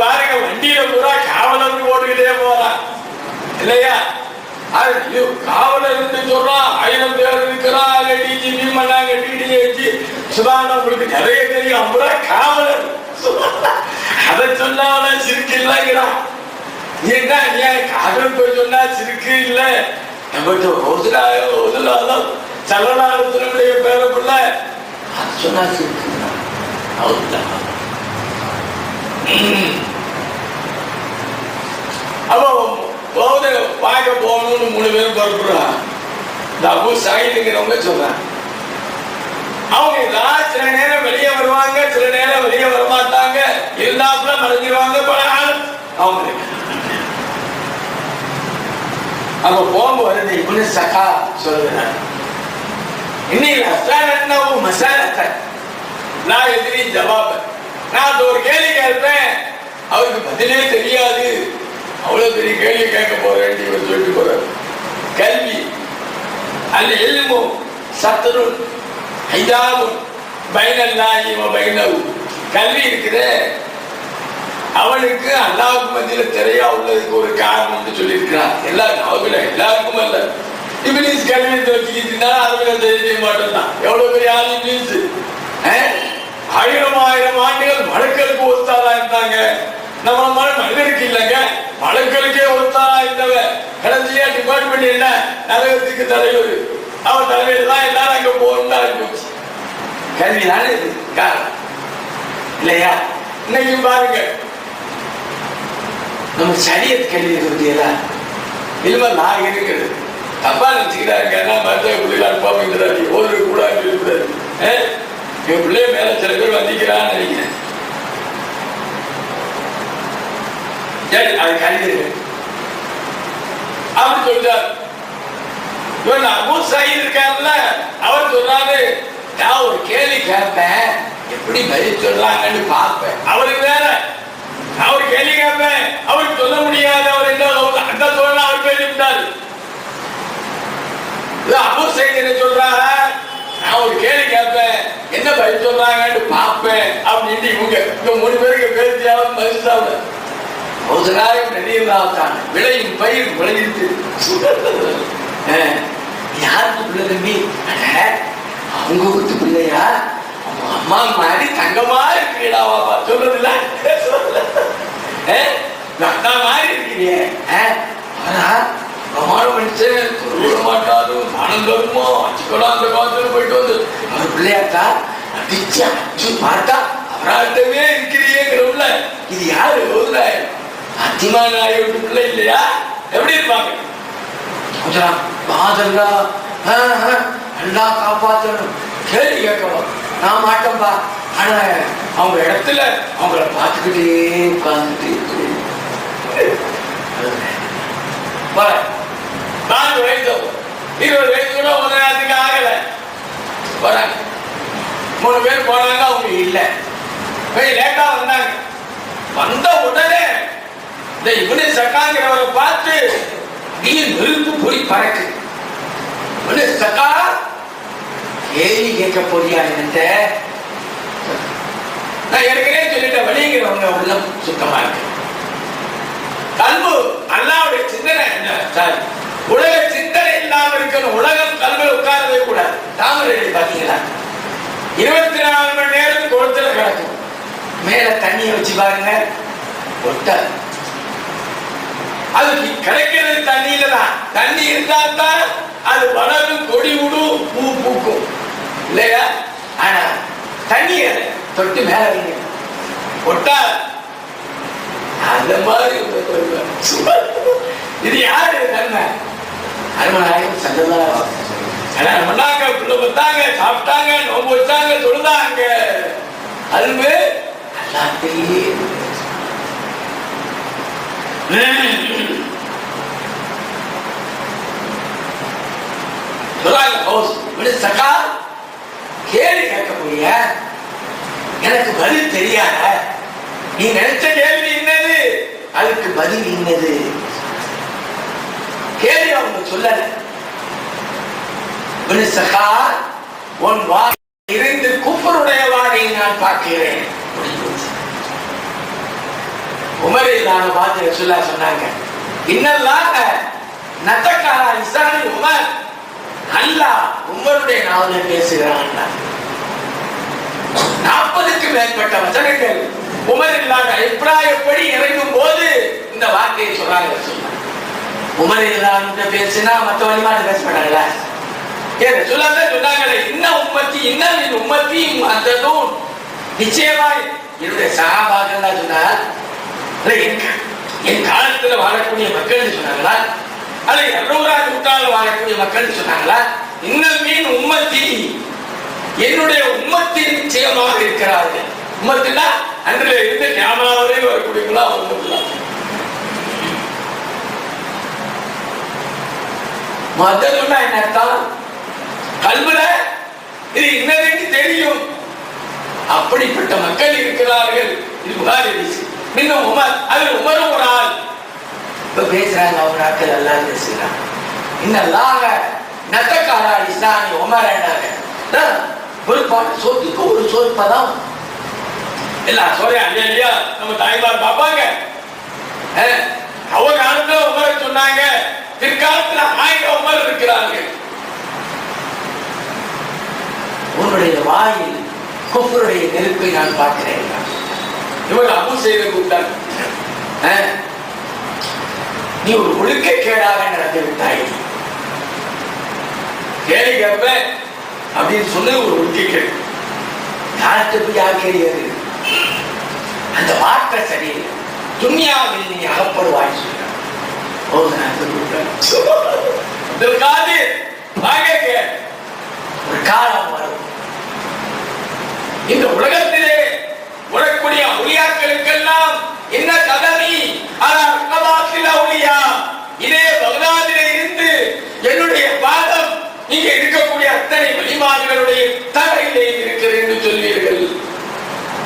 பாருங்க, வண்டியில பூரா காவலர் ஓடுகிட்டே போறான் இல்லையா? காவலர் சொல்றான், 1000 பேர் இருக்கிறான், டிஜிபி பண்ணாங்க, டிடிஏஜி சுதாரணம் உங்களுக்கு நிறைய தெரியும். அப்புறா காவலர் அதை சொன்னால சிறுக்கு இல்லைங்கிறான். ஏன்னா ஏன் காவலர் போய் சொன்னா சிறுக்கு இல்லை. சல்லல்லாஹுடைய பேரப்புள்ள அது சொன்னா சிறுக்கு. அப்போ பார்க்க போகணும்னு 3 பேரும் பரப்புறான். இந்த அபு சயீதுங்கிறவங்க சொல்றாங்க. அவங்க ஏதாவது சில நேரம் வெளியே வருவாங்க, சில நேரம் வெளியே வரமாட்டாங்க, இருந்தாப்புல மறைஞ்சிருவாங்க. பல ஆள் அவங்க அப்ப போகும்போது இப்படி சகா சொல்லுறாங்க. இன்னைக்கு அசானவு மசாலத்தை நான் எதிரி ஜவாப நான் ஒரு கேள்வி கேட்பேன், அவருக்கு பதிலே தெரியாது. அவ்வளவு பெரிய கேள்வி கேட்க போறேன் சொல்லிட்டு போறாரு. கல்வி அல்ல எல்மும் சத்தரும் ஐயாவும் பைனல்லாஹி வ பைனஹு. கல்வி இருக்குது, அவனுக்கு அல்லாஹ்வுக்கு மத்தியில திரையா உள்ளதுக்கு ஒரு காரணம் சொல்லியிருக்கிறான். எல்லாருக்கும் அல்ல. இப்லீஸ் கல்வியை வச்சுக்கிட்டு இருந்தா அதுல தெரிய மாட்டேன். எவ்வளவு பெரிய ஆள் இப்லீஸ். 1000 ஆண்டுகள் மலக்களுக்கு ஒத்தாரா இருந்தாங்க. நம்ம மனிதருக்கு இல்லைங்க, மலக்களுக்கே ஒத்தாரா இருந்தவ கடைசியா டிபார்ட்மெண்ட் என்ன நரகத்துக்கு தலைவர். அவன் தலைவர் தான் எல்லாரும் அங்க போகணும்னு ஆரம்பிச்சு. கல்விதானே இது காரணம் இல்லையா? இன்னைக்கு பாருங்க, நம்ம சரியத் கல்வி இருக்குதா இல்ல நான் இருக்கிறது தப்பா நினைச்சுக்கிறாங்க. மருத்துவ பிள்ளைகள் அனுப்பாங்கிறாரு, ஒரு கூட இருக்கிறாரு. என் பிள்ளைய மேல சில பேர் வந்திக்கிறான்னு நினைக்கிறேன். அது கல்வி அப்படி சொல்றாரு. இவன் அபு சயீத் இருக்காருல்ல, அவர் சொல்றாரு, நான் ஒரு கேள்வி கேட்பேன், எப்படி பதில் சொல்றாங்கன்னு பார்ப்பேன். அவருக்கு வேற, அவர் கேள்வி கேட்பேன், அவருக்கு சொல்ல முடியாது. அவர் என்ன அந்த சொல்ல அவர் பேசிவிட்டாரு. அபு சயீத் என்ன சொல்றாங்க, நான் ஒரு கேள்வி கேட்பேன், என்ன பதில் சொல்றாங்கன்னு பார்ப்பேன் அப்படின்னு இவங்க இந்த 3 பேருக்கு பேசியாவது மதிச்சாங்க. ஒரு நாளைக்கு நடிகர்களாகத்தான் விளையும் பயிர் விளையிட்டு யாருக்கு பிள்ளை தம்பி? அவங்க வீட்டு பிள்ளையா? அம்மா மாதிரி தங்கமா இருக்கிறீடாவாப்பா சொல்றதில்ல, அக்கா மாதிரி இருக்கிறீங்க. மனுஷன் சொல்ல மாட்டாரு, பணம் தருமா அச்சுக்கடா அந்த காலத்துல போயிட்டு வந்து அவர் பிள்ளையாக்கா அடிச்சு அச்சு பார்த்தா அவராட்டமே இருக்கிறீங்கிறவுல இது யாரு? அத்திமா நாய விட்டு பிள்ளை இல்லையா? எப்படி இருப்பாங்க? பாதல்லா நல்லா காப்பாற்றணும், கேள்வி கேட்கணும். நான் மாட்டேன்பா. ஆனா அவங்க இடத்துல அவங்கள பார்த்துக்கிட்டே உட்கார்ந்துட்டு 4 வயசு 20 வயசு கூட ஒரு நேரத்துக்கு ஆகல. 3 பேர் போனாங்க, அவங்க இல்லை. கொஞ்சம் லேட்டா வந்தாங்க. வந்த உடனே இந்த இவனு சக்காங்கிறவரை பார்த்து நெருப்பு போய் பறக்கு. இவனு சக்கா கேள்வி கேட்க போறியா? என்கிட்ட நான் ஏற்கனவே சொல்லிட்டேன், வெளியங்கிறவங்க உள்ளம் சுத்தமா இருக்கு. கல்வி அல்லாவுடைய சிந்தனை சாரி உலக சிந்தனை இல்லாம இருக்கணும். உலகம் கல்வியில் உட்காரவே கூடாது. தாமரை பாத்தீங்களா 24 மணி நேரம் குளத்துல கிடக்கும். மேல தண்ணியை வச்சு பாருங்க, ஒட்டாது. அது கிடைக்கிறது தண்ணியில தான். தண்ணி இருந்தா தான் அது வளரும், கொடி விடும், பூ பூக்கும் இல்லையா? ஆனா தண்ணிய தொட்டு மேல வைங்க, ஒட்டாது. அந்த மாதிரி இது யாரு நன்மை? அருமநாயகம் சல்லல்லாஹு மண்ணாங்க பிள்ளை பத்தாங்க, சாப்பிட்டாங்க, நோம்பு வச்சாங்க, தொழுதாங்க. அன்பு அல்லாஹ்வே சக்கா கேள்வி கேட்க போறிய? எனக்கு பதில் தெரியாத? நீ நினைச்ச கேள்வி என்னது, அதுக்கு பதில் என்னது? கேள்வி அவங்க சொல்லல. சக்கா உன் வாய் இருந்து குஃபருடைய வாயை நான் பார்க்கிறேன். உமரில்லான பார்த்து ரசூலுல்லாஹ் சொன்னாங்க, இன்னல்லாஹ நதகா லிசானி உமர், அல்லாஹ் உமருடைய நாவுல பேசுகிறான். 40க்கு மேற்பட்ட வசனங்கள் உமரில்லான அபிப்பிராயப்படி இறங்கும் போது இந்த வார்த்தையை சொல்றாங்க. உமரில்லான பேசினா மற்ற வழிமாட்டு பேச மாட்டாங்களா? சொன்னாங்களே, இன்னும் உம்மத்தி இன்னும் உம்மத்தியும் அந்ததும் நிச்சயமாய் என்னுடைய சகாபாக்கள் தான் சொன்னார். என் காலத்துல வாழக்கூடிய மக்கள் சொன்னாங்களா, அல்ல 200 நூற்றாண்டு வாழக்கூடிய மக்கள் சொன்னாங்களா? இன்னும் உம்மத்தி என்னுடைய உம்மத்தி நிச்சயமாக இருக்கிறார்கள். உம்மத்தினா அன்றைய இருந்து ஞாபகமே வரக்கூடியவங்களா உம்மத்திலாம். மதம்னா என்ன அர்த்தம்? கல்வில இது இன்னதுக்கு தெரியும். அப்படிப்பட்ட மக்கள் இருக்கிறார்கள். இது புகாரி ஹதீஸ். இன்னும் உமர், அது உமரும் ஒரு ஆள். இப்ப பேசுறாங்க அவங்க ஆட்கள் எல்லாம் பேசுறாங்க. இன்னல்லாஹ நதகா லிசானி உமர் என்னாங்க. ஒரு பாட்டு சோத்துக்கு ஒரு சோற்பதம் எல்லாம் சொல்ல இல்லையா? நம்ம தாய்மார் பார்ப்பாங்க. அவங்க காலத்துல உமரை சொன்னாங்க, பிற்காலத்துல 1000 உமர் இருக்கிறார்கள். உன்னுடைய வாயில் குஃபருடைய நெருப்பை நான் பார்க்கிறேன். இவர் அபு செய்த கூப்பிட்டார், நீ ஒரு ஒழுக்க கேடாக நடந்து விட்டாய். கேள்வி கேட்ப அப்படின்னு சொன்ன ஒரு ஒழுக்க கேள்வி யார்கிட்ட போய் யார் கேள்வி? அந்த வார்த்தை சரியில்லை. துன்யாவில் நீ அகப்படுவாய் ஒரு காலம் வரும். இந்த உலகத்திலே உலகக்கூடிய அவுலியாக்களுக்கெல்லாம் என்ன கதவி அவுலியா, இதே பகதாதிலே இருந்து என்னுடைய பாதம் நீங்க இருக்கக்கூடிய அத்தனை வழிமார்களுடைய தலையிலே இருக்கிறது என்று சொல்வீர்கள்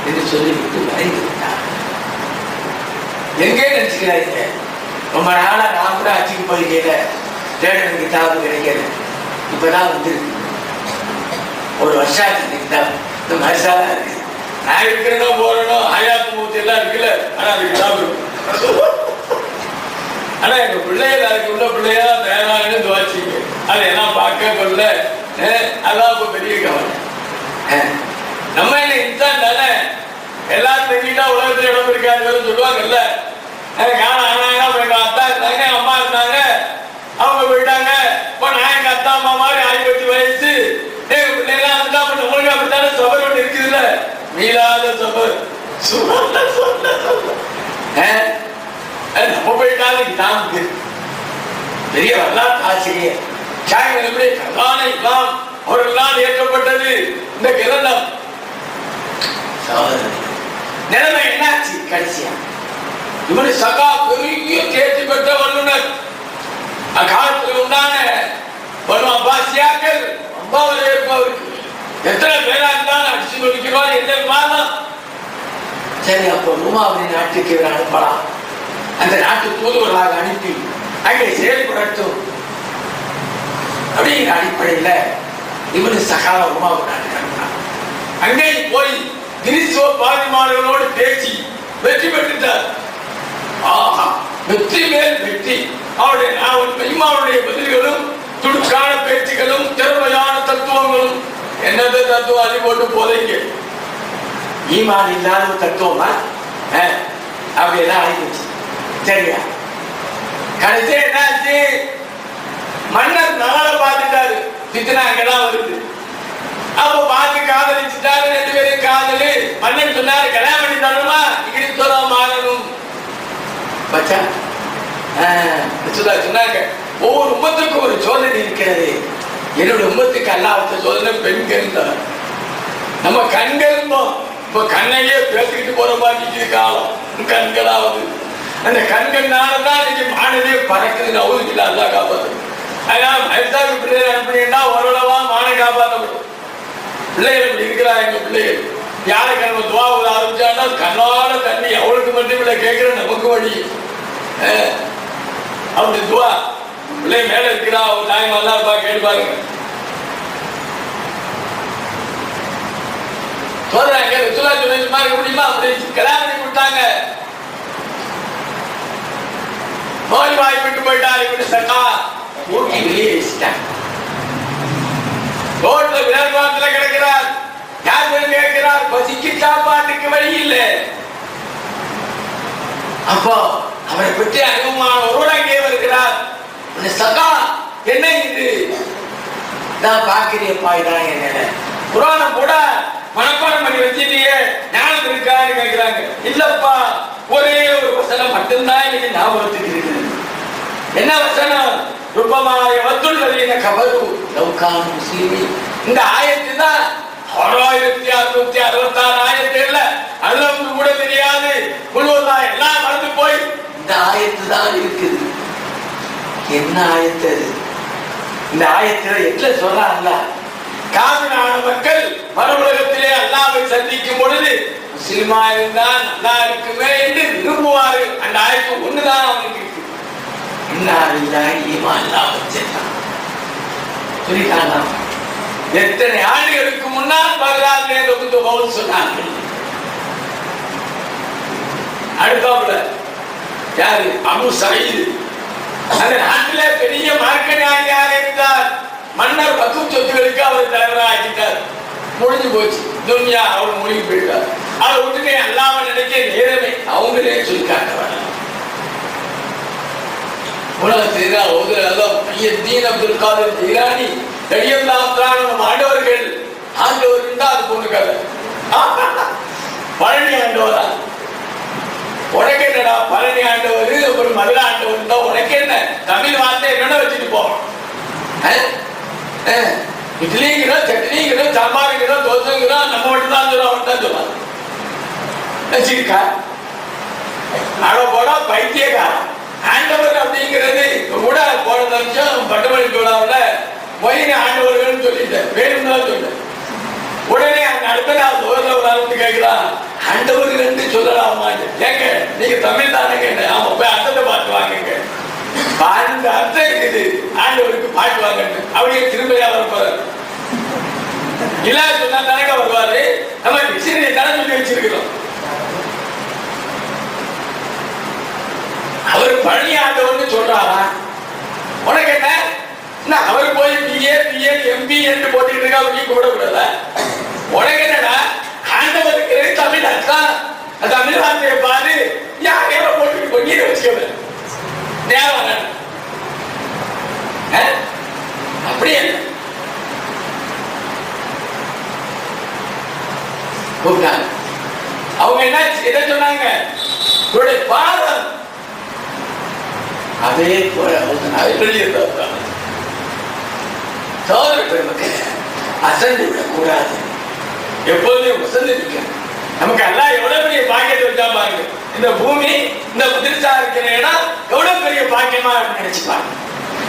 என்று சொல்லிவிட்டு மறைந்து விட்டார். எங்கே நினைச்சுக்கிறாங்க? ரொம்ப நாளா நான் கூட அச்சுக்கு போயிருக்கேன், தேடனுக்கு கிதாபு கிடைக்கிறது. இப்பதான் வந்து ஒரு வருஷத்துக்கு கிதாபு இந்த மரிசாலா இருக்கு. நான் இருக்கிறனோ போறனோ ஹயாத்து மூச்சு எல்லாம் இருக்குல்ல, ஆனா அது கிதாபு ஆனா எங்க பிள்ளைகள் அதுக்கு உள்ள பிள்ளையா தயாராக துவாச்சிங்க அதை எல்லாம் பார்க்க கொள்ள அதான் இப்ப பெரிய கவலை. நம்ம என்ன இன்சான் தானே, எல்லாரும் தெரிஞ்சுட்டா உலகத்துல இடம் இருக்காது சொல்லுவாங்கல்ல. எங்க அத்தா இருந்தாங்க, அம்மா இருந்தாங்க, அவங்க போயிட்டாங்க. இப்போ நான் எங்க அத்தா அம்மா மாதிரி 50 வயசு எங்க பிள்ளைலாம் இருந்தா நம்மளுக்கு அப்படித்தானே சபர் ஒன்று இருக்குதுல்ல, மீளாத சபர். நம்ம போயிட்டாலும் இதான் பெரிய வரலாற்று ஆசிரியர் அவர்களால் ஏற்கப்பட்டது இந்த கிரந்தம். நிலைமை என்னாச்சு கடைசியா? இவனு சகா பெரிய தேர்ச்சி பெற்ற வல்லுநர். அக்காலத்தில் உண்டான அப்பாசியாக்கள் அம்பாவில் இருப்பவருக்கு எத்தனை பேரா இருந்தாலும் அடிச்சு கொள்கிறோம் எந்த விவாதம். சரி, அப்போ ரூமாவதி நாட்டுக்கு இவர் அனுப்பலாம். அந்த நாட்டு தூதுவர்களாக அனுப்பி அங்கே செயல்படட்டும் அப்படிங்கிற அடிப்படையில் இவனு சகால ரூமாவை நாட்டுக்கு அனுப்பினார். அங்கே போய் கிறிஸ்துவ பாதிமார்களோடு பேசி வெற்றி பெற்றுட்டார். ஆஹா, வெற்றி மேல் வெற்றி. அவருடைய அவருடைய பதில்களும் துடுக்கான பேச்சுகளும் திறமையான தத்துவங்களும். என்னது தத்துவம் அள்ளி போட்டு போதைங்க, ஈமான் இல்லாத தத்துவமா அப்படியெல்லாம் ஆகிடுச்சு. சரியா? கடைசி என்னாச்சு? மன்னர் நலனை பார்த்துட்டாரு, பித்தனா அங்கதான் வருது. அப்ப பார்த்து காதலிச்சுட்டாரு, 2 பேரும் காதலு. மன்னன் சொன்னாரு, கல்யாணம் பண்ணி தரணுமா, இப்படி சொல்ல மாறணும். சொன்னாங்க, ஒவ்வொரு உம்மத்துக்கும் ஒரு சோதனை இருக்கிறது. என்னோட உம்மத்துக்கு அல்லாஹ் சோதனை பெண்கள் தான். நம்ம கண்கள் இப்ப கண்ணையே பேசிக்கிட்டு போற மாதிரி காலம். கண்களாவது அந்த கண்கள்னாலதான் இன்னைக்கு மானதே பறக்குது. அவருக்கு இல்லாத காப்பாற்று. அதனால வயசாக பிள்ளைகள் அனுப்பினா ஓரளவா மானை காப்பாற்றப்படும். பிள்ளைகள் இப்படி இருக்கிறா. எங்க பிள்ளைகள் யாருக்கு நம்ம துவாவது ஆரம்பிச்சான்னா கண்ணால தண்ணி அவளுக்கு மட்டும் இல்லை, கேட்கிற நமக்கு வழி. அப்படி துவா பிள்ளை மேல இருக்கிறா. ஒரு தாய் நல்லா இருப்பா, கேட்டு பாருங்க. சொல்றாங்க சுல்லா சொல்லிமா இருக்க முடியுமா? அப்படி கல்யாணம் பண்ணி கொடுத்தாங்க. நோய் வாய் விட்டு போயிட்டாரு. இப்படி சக்கா ஊட்டி வெளியே வச்சுட்டாங்க. ரோட்ல விளையாட்டுல கிடக்கிறார். யார் போய் கேட்கிறார்? பசிக்கு சாப்பாட்டுக்கு வழி இல்லை. அப்போ அவரை பற்றி அனுபவமான ஒருவர் அங்கே வருகிறார். சகா, என்ன இது? நான் பாக்கிறேப்பா, இதான் என்ன புராணம் கூட மனப்பாடம் பண்ணி வச்சிருக்கீங்க, ஞானம் இருக்கான்னு கேட்கிறாங்க. இல்லப்பா, ஒரே ஒரு வசனம் மட்டும்தான் இன்னைக்கு ஞாபகத்துக்கு இருக்குது. என்ன வசனம்? ரூபமாய வந்துள்ளது கபரு லவுகான முஸ்லிமி. இந்த ஆயத்து தான் 6666 ஆயத்து இல்ல, அதுல கூட தெரியாது. முழுவதும் எல்லாம் மறந்து போய் இந்த ஆயத்து தான் இருக்குது. என்ன ஆயத்து அது? இந்த ஆயத்துல என்ன சொல்றாங்க? காவிரான மக்கள் மறுஉலகத்திலே அல்லாஹ்வை சந்திக்கும் பொழுது முஸ்லிமா இருந்தால் நல்லா இருக்குமே என்று விரும்புவார்கள். அந்த ஆயத்து ஒண்ணுதான் அவனுக்கு இருக்கு. எத்தனை ஆண்டுகளுக்கு முன்னால் பகலால் சொன்னார்கள். அடுத்தாப்புல யாரு? அபு சயீத். அந்த நாட்டில பெரிய மார்க்க ஞானியாக இருந்தார். மன்னர் பக்கும் சொத்துகளுக்கு அவர் தலைவராக ஆகிட்டார். முடிஞ்சு போச்சு துன்யா. அவர் மூழ்கி போயிட்டார். அதை விட்டுட்டே அல்லாம நினைக்க நேரமே அவங்களே சொல்லி காட்டுவாங்க. உலகத்தில் அப்துல் காதர் ஜீலானி ஆண்டவர்கள் ஆண்டவர் இருந்தா அது பொண்ணு கதை. பழனி ஆண்டவரா? உனக்கு என்னடா பழனி ஆண்டவர், ஒரு மதுரை ஆண்டவர் தான். உனக்கு என்ன? தமிழ் வார்த்தை என்ன வச்சுட்டு போவோம். இட்லிங்கிறோம், சட்னிங்கிறோம், சாம்பாருங்கிறோம், தோசைங்கிறோம். நம்ம மட்டும் தான் சொல்லுவோம், அவன் தான் சொல்லுவான். வச்சிருக்கா அட போடா பைத்தியக்காரன். ஆண்டவர் அப்படிங்கிறது கூட போன வருஷம் பட்டுமணி விழாவில் மொயின ஆண்டவர்கள் சொல்லிட்டேன், வேணும்னா சொன்னேன். உடனே அந்த அடுத்த நாள் தோசை கேட்கிறான், ஆண்டவர் என்று சொல்லலாமா? ஏங்க நீங்க தமிழ் தானே கேட்டேன். ஆமா, போய் அர்த்தத்தை பார்த்து வாங்க. அந்த அர்த்தம் இருக்குது, ஆண்டவருக்கு பாட்டு வாங்கன்னு. அப்படியே திரும்பியா வர போறாரு. இல்ல சொன்னா தானே வருவாரு. நம்ம டிக்ஷனரி தானே சொல்லி வச்சிருக்கிறோம். அவர் பழனி ஆண்டவர்னு சொல்றாரா? உனக்கு என்ன? அவர் போய் பிஏ பிஎல் எம்பி என்று போட்டுக்கிட்டு இருக்கா, நீ கூடக்கூடாத? உனக்கு என்னடா? ஆண்டவர் இருக்கிறது தமிழ் அர்த்தம், தமிழ் வார்த்தையை பாரு, யாரையோ போட்டுட்டு பொண்ணீரை வச்சுக்கவே தேவை அப்படி என்ன கூப்பிட்டாங்க. அவங்க என்ன எதை சொன்னாங்க? பாதம் அதே போல சோதர பெருமக்கள் அசந்து விடக்கூடாது, எப்போதுமே வசந்து நிற்க. நமக்கு எல்லாம் எவ்வளவு பெரிய பாக்கியத்தை வச்சா பாருங்க. இந்த பூமி, இந்த புதுசா இருக்கிற இடம் எவ்வளவு பெரிய பாக்கியமா நினைச்சு பாருங்க.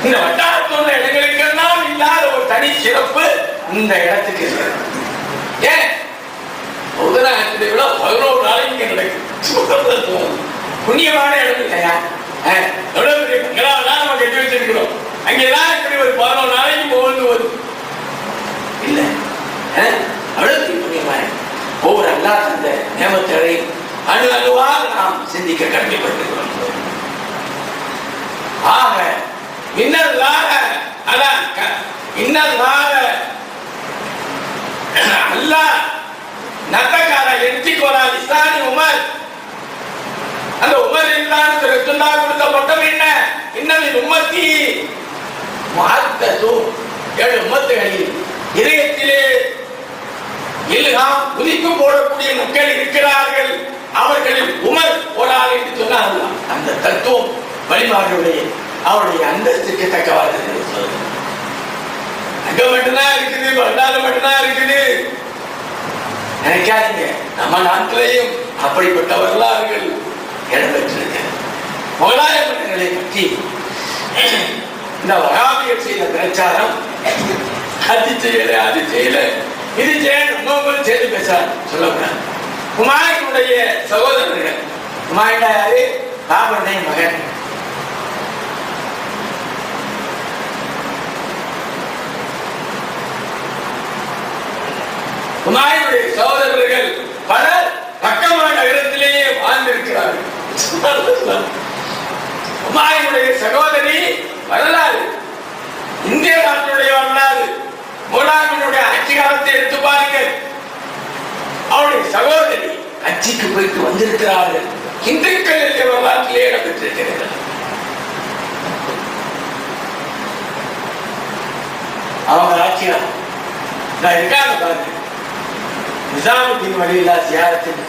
இந்த வட்டாரத்தில் உள்ள இடங்களுக்கெல்லாம் இல்லாத ஒரு தனி சிறப்பு இந்த இடத்துக்கு ஏன் உதராயத்தை விட 11 நாளைக்கு நடக்கும். புண்ணியமான இடம் இல்லையா? எவ்வளவு பெரிய பங்களாவெல்லாம் நம்ம கட்டி வச்சிருக்கிறோம். அங்கெல்லாம் இப்படி ஒரு 11 நாளைக்கு போகுது வரும் இல்ல. அவ்வளவு புண்ணியமான ஒவ்வொரு அல்லா தந்த நியமத்தை அணு அணுவாக நாம் சிந்திக்க கடமைப்பட்டிருக்கிறோம். ஆக இன்னல்லாக அதான் இன்னல்லாக அல்லாஹ் நத்தக்கார எட்டிக்கோரா இஸ்லாமி உமர். அந்த உமர் இல்லாத ரசூலுல்லாஹ் கொடுத்த பட்டம் என்ன? இன்னமின் உம்மத்தி முஹத்தது. 7 உம்மத்துகளில் இதயத்திலே இல்ஹாம் உதிப்பு போடக்கூடிய மக்கள் இருக்கிறார்கள், அவர்களில் உமர் ஒரு ஆள் என்று சொன்னார்கள். அந்த தத்துவம் வழிமாறுடைய அவருடைய அந்தஸ்துக்கு தக்கவாறு அங்க மட்டும்தான் இருக்குது, பண்டால மட்டும்தான் இருக்குது நினைக்காதீங்க. நம்ம நாட்டிலையும் அப்படிப்பட்ட வரலாறுகள் இடம்பெற்றிருக்க. முகலாய மன்னர்களை பற்றி இந்த வகாபியர் செய்த பிரச்சாரம், அது செய்யல அது செய்யல இது செய்ய இன்னொரு செய்து பேசார் சொல்லக்கூடாது. ஹுமாயூனுடைய சகோதரர்கள், ஹுமாயூன் யாரு? பாபருடைய மகன். ஹுமாயூனுடைய சகோதரர்கள் பலர் பக்கமா நகரத்திலேயே வாழ்ந்திருக்கிறார்கள். ஹுமாயூனுடைய சகோதரி வரலாறு இந்திய நாட்டினுடைய வரலாறு. முகலாயனுடைய ஆட்சி காலத்தை எடுத்து பாருங்கள். அவருடைய சகோதரி அச்சிக்கு போயிட்டு வந்திருக்கிறார்கள். இந்துக்கள் என்ற வரலாற்றிலே இடம்பெற்றிருக்கிறார்கள். அவங்க ஆட்சியார் நான் இருக்காங்க பாருங்க. நிசாமுத்தீன் வழியில்லா சியாரத்தின்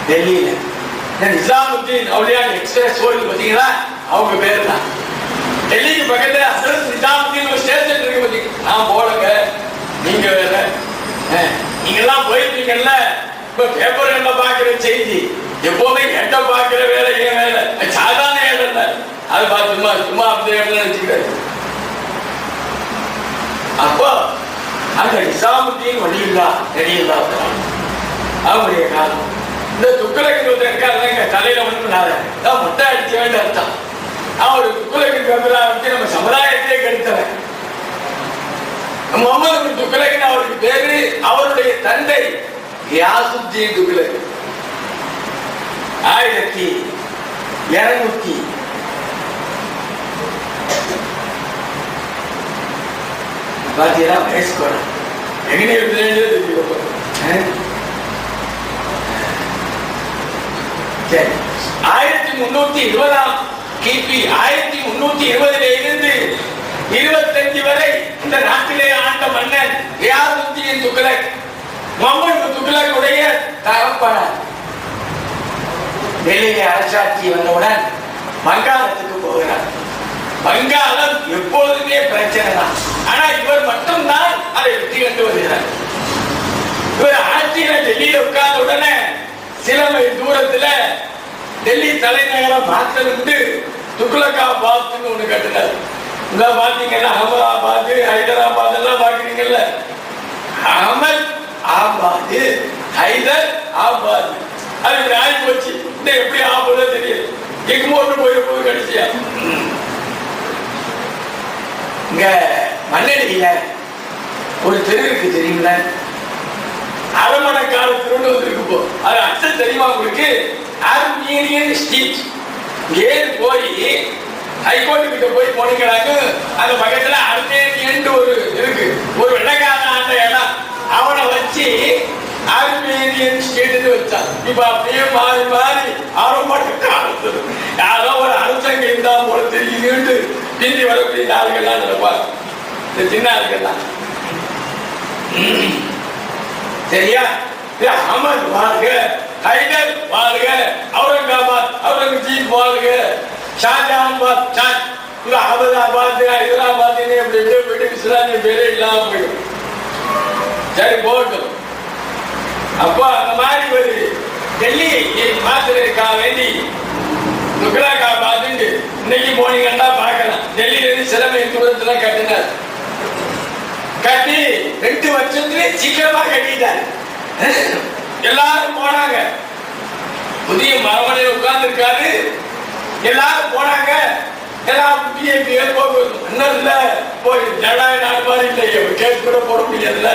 டெல்லியில நிசாமுத்தீன் அவுலியான் எக்ஸ்பிரஸ் ஓடுது பார்த்தீங்களா, அவங்க பேர் தான். டெல்லிக்கு பக்கத்துல ஹசரத் நிசாமுத்தீன் ஒரு ஸ்டேஷன் இருக்கு பார்த்தீங்க. நான் போலங்க, நீங்க வேற, நீங்க எல்லாம் போயிருக்கீங்கல்ல. இப்ப பேப்பர்ல பாக்குற செய்தி எப்பவுமே எட்ட பாக்குற வேலை ஏன் வேலை சாதாரண வேலை அதை பார்த்து சும்மா சும்மா அப்படி நினைச்சுக்கிறாரு. அப்போ அந்த நிசாமுத்தீன் வழியில்லா தெரியலா அவருடைய காலம். இந்த துக்கலகின் இருக்காங்க தலையில வந்து மொட்டை அடிக்க வேண்டிய அர்த்தம். அவர் துக்கலகின் வச்சு நம்ம சமுதாயத்தையே கெடுத்தவன். முகமது துக்கலகின் அவருக்கு பேரு. அவருடைய தந்தை கியாசுத்தீன் துக்ளக் 1200 பாத்தீங்களா வயசு கூட எங்கே சரி. 1320 கிபி 1320 இருந்து 25 வரை இந்த நாட்டிலே ஆண்ட மன்னன் கியாசுத்தீன் துக்ளக் முகமது துக்ளக் உடைய தகப்பனார். டெல்லியிலே அரசாட்சி வந்தவுடன் வங்காளத்துக்கு போகிறார். வங்காளம் எப்போதுமே பிரச்சனை தான். ஆனா இவர் மட்டும்தான் அதை வெற்றி கண்டு வருகிறார். இவர் ஆட்சியில டெல்லியில உட்கார்ந்த உடனே சில மைல் தூரத்துல டெல்லி தலைநகரம் மாத்திருந்து துக்ளக்காபாத்னு ஒண்ணு கட்டினார். இங்க பாத்தீங்கன்னா அகமதாபாத், ஹைதராபாத் எல்லாம் பாக்குறீங்கல்ல. அகமத் ஆபாது, ஹைதர் ஆபாத், அது இப்படி ஆகி போச்சு. இந்த எப்படி ஆபதோ தெரியும். எங்கோட்டு போய் கடைசியா இங்க மண்ணடியில ஒரு தெரு இருக்கு தெரியுங்களா? அரமணக்கால திருவள்ளுவருக்கு போ. அது அர்த்தம் தெரியுமா உங்களுக்கு? Armenian street. ஏன் போய் ஹைகோர்ட்டு கிட்ட போய் போனீங்களாக்கு அந்த பக்கத்துல அர்மேனியன் ஒரு இருக்கு, ஒரு வெள்ளக்காரன் ஆண்ட இடம், அவனை வச்சு அர்மேனியன் ஸ்டேட் வச்சான். இப்ப அப்படியே மாறி மாறி ஆரம்பத்துக்கு ஆரம்பிச்சது. யாரோ ஒரு அரசாங்க இருந்தா போல தெரியுது பிந்தி வரக்கூடிய ஆளுகள்லாம் நினைப்பாங்க, இந்த சின்ன ஆளுகள்லாம். சரியா? அஹமத் வாழ்க, ஹைதர் வாழ்க, அவுரங்காபாத் அவுரங்கஜீப் வாழ்க, ஷாஜஹான்பாத் அகமதாபாத் ஹைதராபாத் இஸ்லாமிய பேரே இல்லாம போயிடும். சரி போகட்டும். அப்போ அந்த மாதிரி ஒரு டெல்லி மாத்திரக்கா வேண்டி துக்லாக்கா பார்த்துட்டு இன்னைக்கு போனீங்கன்னா பார்க்கலாம். டெல்லியில இருந்து சிலமை தூரத்துல கட்டினார். கட்டி 2 வருஷத்துல சீக்கிரமா கட்டிட்டாரு. எல்லாரும் போனாங்க. புதிய மரமனையில் உட்கார்ந்து இருக்காரு. எல்லாரும் போனாங்க. எல்லாம் போகுது போய் ஜனநாயக நாடு மாதிரி இல்லை, கேஸ் கூட போட முடியாதுல்ல.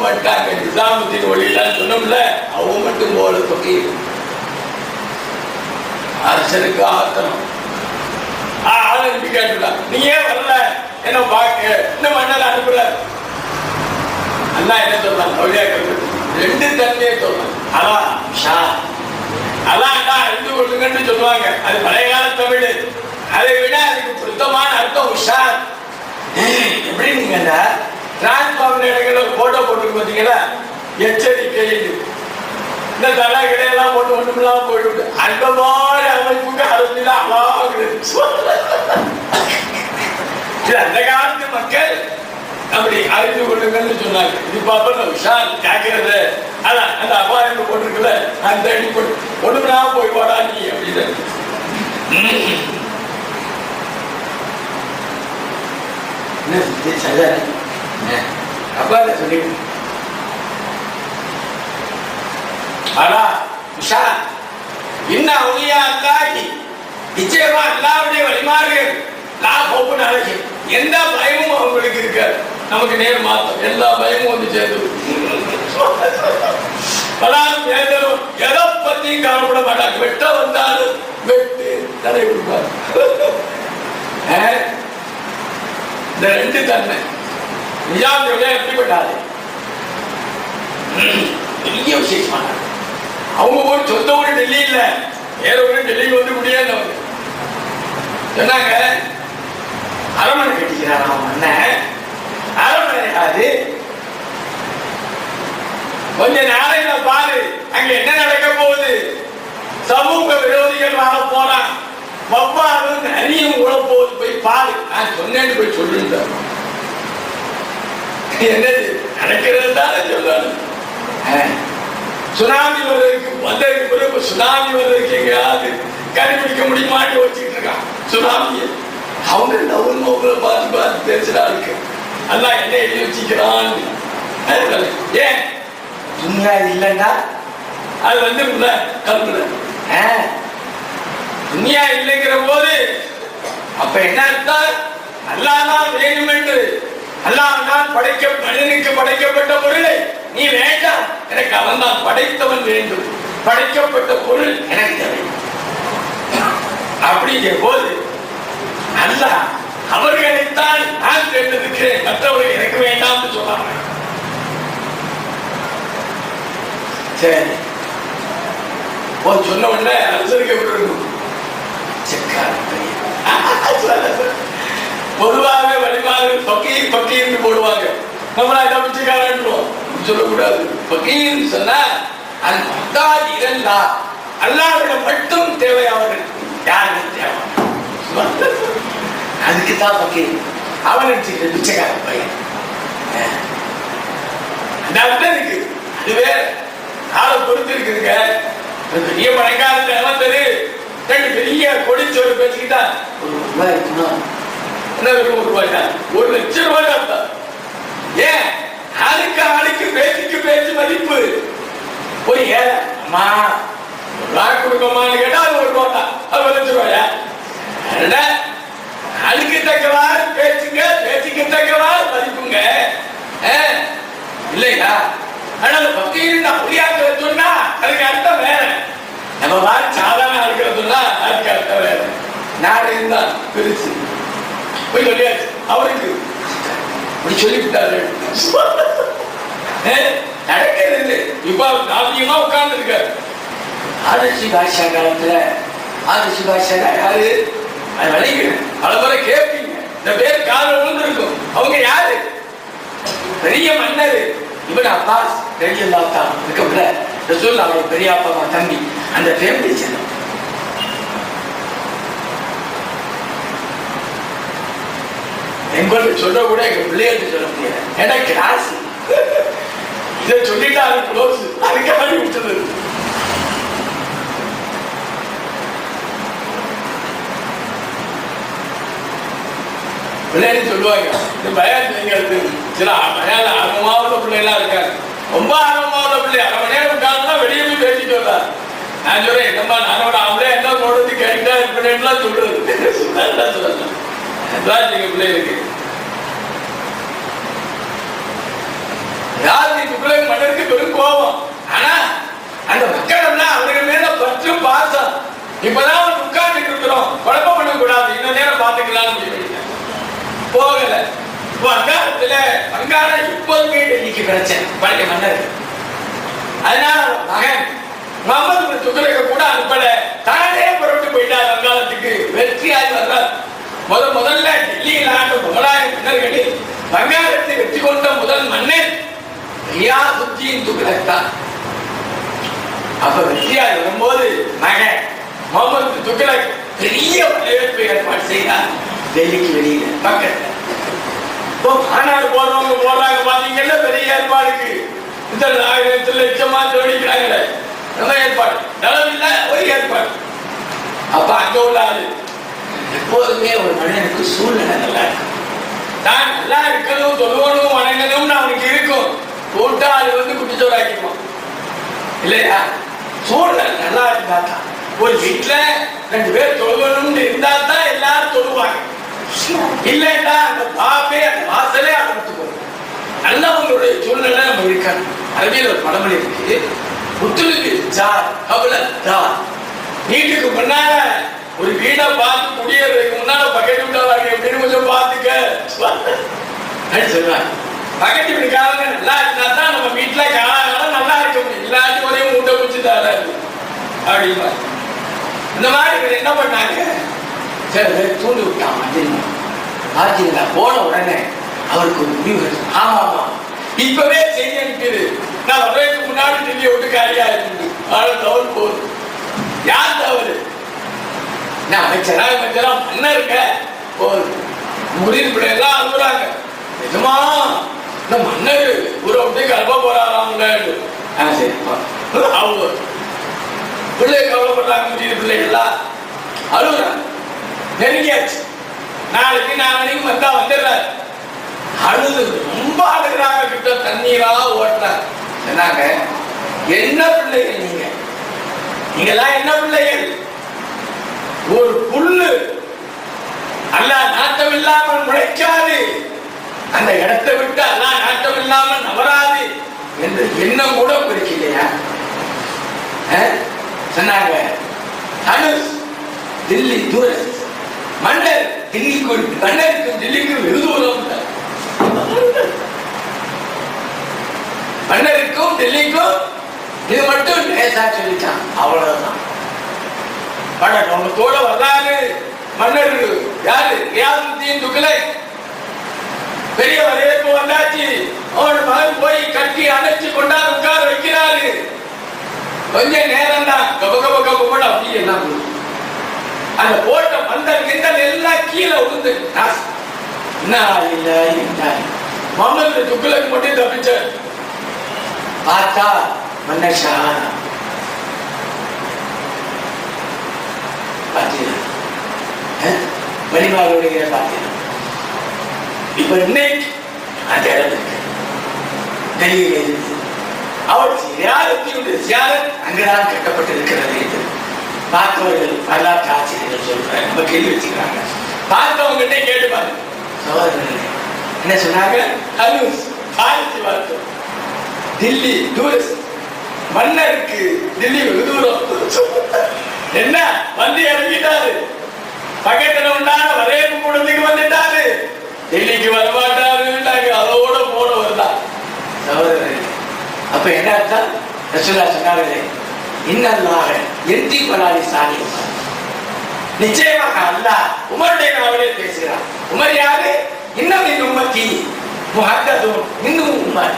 மாட்டாங்க நிசாமுத்தின் ஒளியெல்லாம் சொன்னோம்ல, அவங்க மட்டும் போல தொகை அரசனுக்கு ஆத்தனம். ஆளுநருக்கு கேட்டுதான், நீ ஏன் வரல என்ன பார்க்க, இந்த மன்னர் அனுப்புற. அண்ணா என்ன சொல்றாங்க, அவளியா கேட்டு 2 தன்மையை சொல்றாங்க. அதான்டா அறிந்து கொள்ளுங்கன்னு சொல்லுவாங்க. அது பழைய கால தமிழ். அதை விட அதுக்கு பொருத்தமான அர்த்தம் உஷார். எப்படி நீங்க டிரான்ஸ்பார்மர் இடங்களில் போட்டோ போட்டு பார்த்தீங்களா, எச்சரிக்கை. இந்த தலைகளையெல்லாம் போட்டு ஒண்ணுமெல்லாம் போயிட்டு அந்த மாதிரி அமைப்புக்கு அரசியல் அழாகுது. அந்த காலத்து மக்கள் அப்படி அறிந்து கொள்ளுங்கன்னு சொன்னாங்க. இப்ப அப்ப உஷார் கேட்கறது, அதான் அந்த அபாயம் போட்டிருக்கல, அந்த அடி போட்டு ஒண்ணுமெல்லாம் போய் வாடா நீ அப்படின்னு. அப்பா சொல்லி ஆனா உஷா இன்னும் அவளியா அல்லாஹி நிச்சயமா அல்லாஹ்வுடைய வழிமாறுகள் லாபோப்பு நாளைக்கு எந்த பயமும் அவங்களுக்கு இருக்காது. நமக்கு நேர் மாத்தம் எல்லா பயமும் வந்து சேர்ந்து பலாரும் பேதரும் எதை பத்தியும் கவலைப்பட மாட்டாங்க. வெட்ட வந்தாலும் வெட்டு தடை கொடுப்பாரு. இந்த 2 தன்மை நிஜாம் எப்படிப்பட்டாரு, பெரிய விசேஷமான. அவங்க போய் சொந்த ஊர் டெல்லி இல்ல, வேற ஒரு டெல்லிக்கு வந்து முடியாது. சொன்னாங்க அரண்மனை கட்டிக்கிறார் அவன் அண்ணன். அரண்மனை அது கொஞ்ச நாளையில பாரு அங்க என்ன நடக்க போகுது. சமூக விரோதிகள் வாழ போறான், வவ்வாறும் நிறையும் உழ போகுது, போய் பாரு. நான் சொன்னேன்னு போய் சொல்லியிருந்தேன். என்னது நடக்கிறது தானே சொல்லணும். சுனாமி வந்ததுக்கு பிறகு சுனாமி வந்ததுக்கு எங்கேயாவது கண்டுபிடிக்க முடியுமான்னு யோசிச்சுட்டு இருக்கான் சுனாமியை. அவங்க நவங்களை பார்த்து பார்த்து பேசுறாங்க. அதான் என்ன எழுதி வச்சுக்கிறான். ஏன் துன்யா இல்லைன்னா அது வந்து கல்புல துன்யா இல்லைங்கிற போது அப்ப என்ன அர்த்தம், அல்லாஹ் வேணும் என்று அல்லாஹ் மனிதனுக்கு படைக்கப்பட்ட பொருளை நீ வேண்டாம், எனக்கு அவன் தான் படைத்தவன் வேண்டும், படைக்கப்பட்ட பொருள் எனக்கு தேவை. அப்படிங்கிற போது அல்லாஹ் அவர்களைத்தான் நான் தேர்ந்தெடுக்கிறேன், மற்றவர்கள் எனக்கு வேண்டாம் சொன்னாங்க. சரி சொன்ன உடனே அரசருக்கு எப்படி இருக்கும், பொதுவாகவே வழிமாறு பக்கீர்னு போடுவாங்க. நம்மளா இதை பிச்சைக்காரன் சொல்லக்கூடாது. பக்கீர்னு சொன்னா அது இரண்டா அல்லாஹ்விடம் மட்டும் தேவை. அவர்கள் யாருக்கு தேவை, அதுக்குத்தான் பக்கீர். அவனுக்கு பிச்சைக்காரன் பையன் அந்த அர்த்தம் இருக்கு. அது வேற காலை பொறுத்து இருக்குதுங்க. பெரிய பணக்காரன் இழந்தது 2 பெரிய கொடிச்சோறு பேச்சுக்கிட்டா ₹1 இருக்குமா, என்ன ₹1 தான், ₹1,00,000 தான். ஏன் ஆளுக்கு ஆளுக்கு பேச்சுக்கு பேச்சு மதிப்பு. ஒரு ஏழை அம்மா ₹1 கொடுக்கமான்னு கேட்டா அது ₹1 தான், அது ₹1,00,000. அதுக்கு தக்கவாறு பேச்சுங்க, பேச்சுக்கு தக்கவாறு மதிப்புங்க இல்லையா. ஆனால் பக்தியில் அப்படியாக்க சொன்னா அதுக்கு அர்த்தம் வேற. நம்ம மாதிரி சாதாரண இருக்கிறதுனா நாடு இருந்தான் பிரிச்சு போய் சொல்லியாச்சு அவருக்கு இப்படி சொல்லிவிட்டாரு. நடக்கிறது இப்ப நாட்டியமா உட்கார்ந்து இருக்காரு. ஆதிர்ஷி பாஷா காலத்துல ஆதிர்ஷி பாஷா யாரு அது வலிக்கிறேன் பல முறை கேட்பீங்க. இந்த பேர் காலம் விழுந்திருக்கும். அவங்க யாரு? பெரிய மன்னர் இவன் அப்பாஸ் பெரிய தாத்தா இருக்கப்பட ரசூல் அவருடைய பெரிய அப்பா தம்பி அந்த ஃபேமிலி சேர்ந்தோம். எங்களுக்கு சொல்ல கூட எங்க பிள்ளைகளுக்கு சொல்ல முடியாது. ஏன்னா கிளாஸ் இதை சொல்லிட்டா அது க்ளோஸ் அதுக்காக விட்டுது. பிள்ளைன்னு சொல்லுவாங்க இந்த பயான் செய்கிறது. சில பயான் ஆர்வமாவுள்ள பிள்ளைலாம் இருக்காங்க. ரொம்ப ஆர்வமாவுள்ள பிள்ளை அரை மணி நேரம் உட்கார்ந்தா வெளியே போய் பேசிட்டு வர்றாரு. நான் சொல்றேன் என்னம்மா நானோட அவளே என்ன போடுறது கேட்டா இருப்பேன்லாம் சொல்றது சொல்லலாம். பிள்ளைகளுக்கு மன்னருக்கு பெரும் கோபம். ஆனா அந்த மக்கள் எல்லாம் அவர்கள் மேல பற்றும் பாசம். இப்பதான் உட்கார்ந்து இருக்கிறோம், குழப்பம் பண்ணக்கூடாது, இன்னும் நேரம் பார்த்துக்கலாம் போகல. வங்காளத்துல வங்காளம் இப்போதுமே டெல்லிக்கு பிரச்சனை பழைய மன்னர். அதனால மகன் முகமது துக்ளக்க கூட அனுப்பல, தானே புறப்பட்டு போயிட்டார் வங்காளத்துக்கு. வெற்றியாகி வர்றார். முதல்ல டெல்லியில் ஆண்ட முகலாய மன்னர்களில் வங்காளத்தை வெற்றி கொண்ட முதல் மன்னர் ரியாசுத்தீன் துக்ளக் தான். அப்ப வெற்றியாகி வரும்போது மகன் முகமது துக்ளக் பெரிய வரவேற்பு ஏற்பாடு செய்தார். டெல்லிக்கு வெளியில பக்கத்துல மாநாடு போறவங்க போறாங்க பாத்தீங்கன்னா பெரிய ஏற்பாடுக்கு இந்த 1000 லட்சமா ஜோடிக்கிறாங்களே நம்ம ஏற்பாடு நலவில்லை ஒரு ஏற்பாடு. அப்ப அங்க உள்ள ஆளு எப்போதுமே ஒரு மனிதனுக்கு சூழ்நிலை நல்லா இருக்கும். தான் நல்லா இருக்கணும் தொழுவணும் வணங்கணும்னு அவனுக்கு இருக்கும். கூட்டா அது குட்டிச்சோறாக்கிடுவான் இல்லையா? சூழ்நிலை நல்லா இருந்தா தான். ஒரு வீட்டுல 2 பேர் தொழுவணும்னு இருந்தா தான் எல்லாரும் தொழுவாங்க. இல்லைன்னா அந்த பாப்பே அந்த வாசலே அடைத்து போகும். நல்லவங்களுடைய சூழ்நிலை நம்ம இருக்கணும். அரபியில் ஒரு பழமொழி இருக்கு, புத்துலுக்கு ஜார் கபலத் தார். வீட்டுக்கு முன்னால ஒரு வீடை பார்த்து குடியேறதுக்கு முன்னால பக்கத்து வீட்டாங்க எப்படின்னு கொஞ்சம் பார்த்துக்க சொல்லுவாங்க. பக்கத்து வீட்டுக்காரங்க நல்லா இருந்தா தான் நம்ம வீட்டுல காலம் நல்லா இருக்க முடியும். எல்லாத்தையும் ஒரே மூட்டை குச்சி தராது அப்படிமா. இந்த மாதிரி என்ன பண்ணாங்க, சரி தூண்டி விட்டான் பார்த்தீங்களா. போன உடனே அவருக்கு ஒரு முடிவு. ஆமா ஆமா இப்பவே செய்தி அனுப்பிடு, நான் வர்றதுக்கு முன்னாடி டெல்லியை விட்டு காலியா இருந்து தவறு போகுது. யார் தவறு? நான் அமைச்சரா மன்னர் இருக்க போகுது. முதிர் பிள்ளை எல்லாம் அனுப்புறாங்க. நிஜமா இந்த மன்னர் ஊரை விட்டு கலப்ப போறாராங்க. சரி அவங்க பிள்ளை கவலைப்படுறாங்க. முதிர் பிள்ளைகள்லாம் அழுகுறாங்க. நெருங்கியாச்சு. நாளைக்கு 4 மணிக்கு வந்தா வந்துடுறாரு. அழுது ரொம்ப அழுகிறாங்க. கிட்ட தண்ணீரா ஓட்டுறாங்க. சொன்னாங்க என்ன பிள்ளைகள் நீங்கெல்லாம் என்ன பிள்ளைகள்? ஒரு புல்லு அல்லாஹ் நாட்டம் இல்லாமல் முளைக்காது, அந்த இடத்தை விட்டு அல்லாஹ் நாட்டம் இல்லாமல் நவராது என்ற எண்ணம் கூட பிடிக்கலையா? சொன்னாங்க தனுஷ் தில்லி தூரம் மன்னர் தில்லிக்கு மன்னருக்கும் தில்லிக்கும் வெகு தூரம். மன்னருக்கும் தில்லிக்கும் இது மட்டும் லேசா சொல்லிட்டான். அவ்வளவுதான். தோட வர்றாரு மன்னர். யாரு? ரியாசுத்தீன் துக்ளக். பெரிய வரவேற்பு வந்தாச்சு. அவன் மகன் போய் கட்டி அணைச்சு கொண்டாந்து உட்கார வைக்கிறாரு. கொஞ்ச நேரம் தான் கப கப கப அப்படி என்ன அந்த போட்ட பந்தல் கிண்டல் எல்லாம் கீழே விழுந்து முகமது துக்ளக் மட்டும் தப்பிச்ச. பார்த்தா மன்னர் ஷாஹானா மணிமாவுடைய பார்த்தீங்க. இப்ப இன்னைக்கு அந்த இடம் இருக்கு டெல்லியில் இருக்கு. அவர் சியாரத் அங்கதான் கட்டப்பட்டிருக்கிறது என்று பார்த்தவர்கள் வரலாற்று ஆசிரியர்கள் சொல்றாங்க. நம்ம கேள்வி வச்சுக்கிறாங்க. பார்த்தவங்க கேட்டு பாருங்க. சகோதரர்களே என்ன சொன்னாங்க? தில்லி டூரிஸ்ட் மன்னருக்கு தில்லி வெகு தூரம். என்ன வந்து இறங்கிட்டாரு. பக்கத்துல உண்டான வரவேற்பு கூடத்துக்கு வந்துட்டாரு. டெல்லிக்கு வரமாட்டாரு, அதோட போனவர் தான். அப்ப என்ன அர்த்தம்? ரசூலுல்லாஹ் சொன்னார்களே, இன்னல்லாஹ யந்தி பலாலி சாலிஹ். நிச்சயமாக அல்லாஹ் உமருடைய நாவலே பேசுகிறார். உமர் யாரு? இன்னும் இந்த உம்மத்தி முஹத்ததுன் இன்னும் உம்மர்.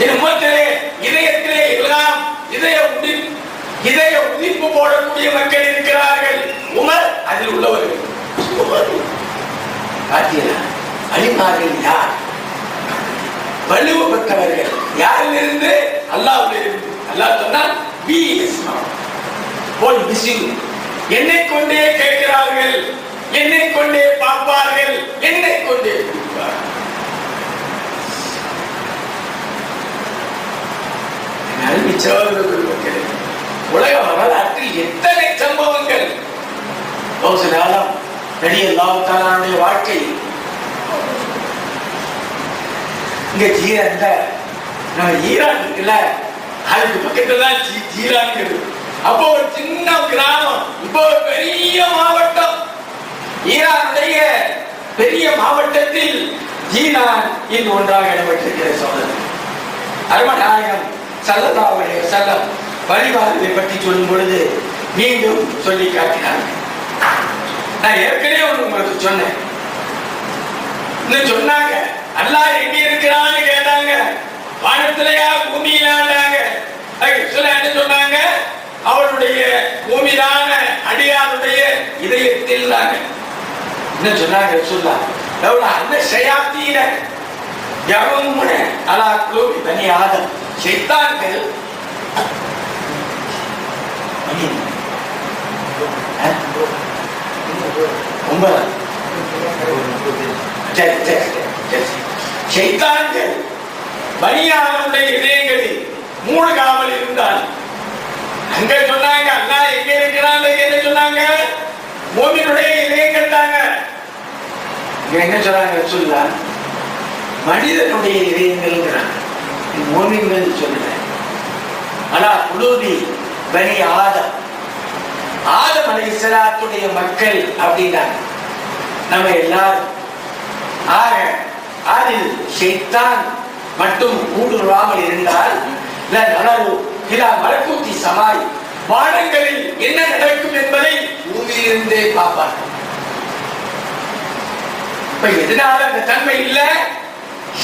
இந்த உம்மத்திலே இதயத்திலே எல்லாம் இதய உதிப்பு போடக்கூடிய மக்கள் இருக்கிறார்கள். உமர் அதில் உள்ளவர்கள். பார்த்தீங்களா? அலிமார்கள் யார்? வலுவு பெற்றவர்கள். யாரிலிருந்து? அல்லாஹ்விலிருந்து. அல்லாஹ் சொன்னான், பி இஸ்மா போல் பிசில். என்னை கொண்டே கேட்கிறார்கள், என்னை கொண்டே பார்ப்பார்கள், என்னை கொண்டே பிடிப்பார்கள். உலக வரலாற்றில் எத்தனை சம்பவங்கள்! காலம் ரலியல்லாஹு தஆலாவுடைய வாழ்க்கை. இங்க ஈரான் இருக்குல்ல, அதுக்கு பக்கத்துல தான் ஜீரான். அப்போ ஒரு சின்ன கிராமம், இப்போ ஒரு பெரிய மாவட்டம். ஈரானுடைய பெரிய மாவட்டத்தில் ஜீரான் இன்று ஒன்றாக இடம்பெற்றிருக்கிற சோதனை. அருமநாயகம் ஸல்லல்லாஹு அலைஹி வஸல்லம் வழிபாடுகளை பற்றி சொல்லும் பொழுது மீண்டும் சொல்லி காட்டினார்கள். நான் ஏற்கனவே உங்களுக்கு சொன்னேன். இன்னும் சொன்னாங்க, அல்லாஹ் எங்க இருக்கிறான்னு கேட்டாங்க. வானத்திலேயா பூமியிலாண்டாங்க. என்ன சொன்னாங்க? அவருடைய பூமியிலான அடியாருடைய இதயத்தில் என்ன சொன்னாங்க? சொல்லலாம் எவ்வளவு அந்த ஷயாத்தீன யரூமுன அலா குலூபி பனி ஆதம். ஷைத்தான்கள் ஷைத்தான்கள் பனியாதனுடைய இதயங்களில் மூழ்காமல் இருந்தால் அங்க சொன்னாங்க, அல்லாஹ் எங்க இருக்கிறாங்க? என்ன சொன்னாங்க? மூமினுடைய இதயங்கள் தாங்க. என்ன சொன்னாங்க? சொல்லலாம் மனிதனுடைய இதயங்கள் மூமின்கள் சொல்லுங்க. ஆனா குலூபி பனி ஆதம், ஆதம் அலைஹிஸ்ஸலாத்துடைய மக்கள் அப்படின்னா நம்ம எல்லாரும். ஆக அதில் ஷைத்தான் மட்டும் ஊடுருவாமல் இருந்தால் மலக்கூத்தி சமாய், வானங்களில் என்ன நடக்கும் என்பதை பூமியிலிருந்தே பார்ப்பார்கள். இப்ப எதனால அந்த தன்மை இல்ல?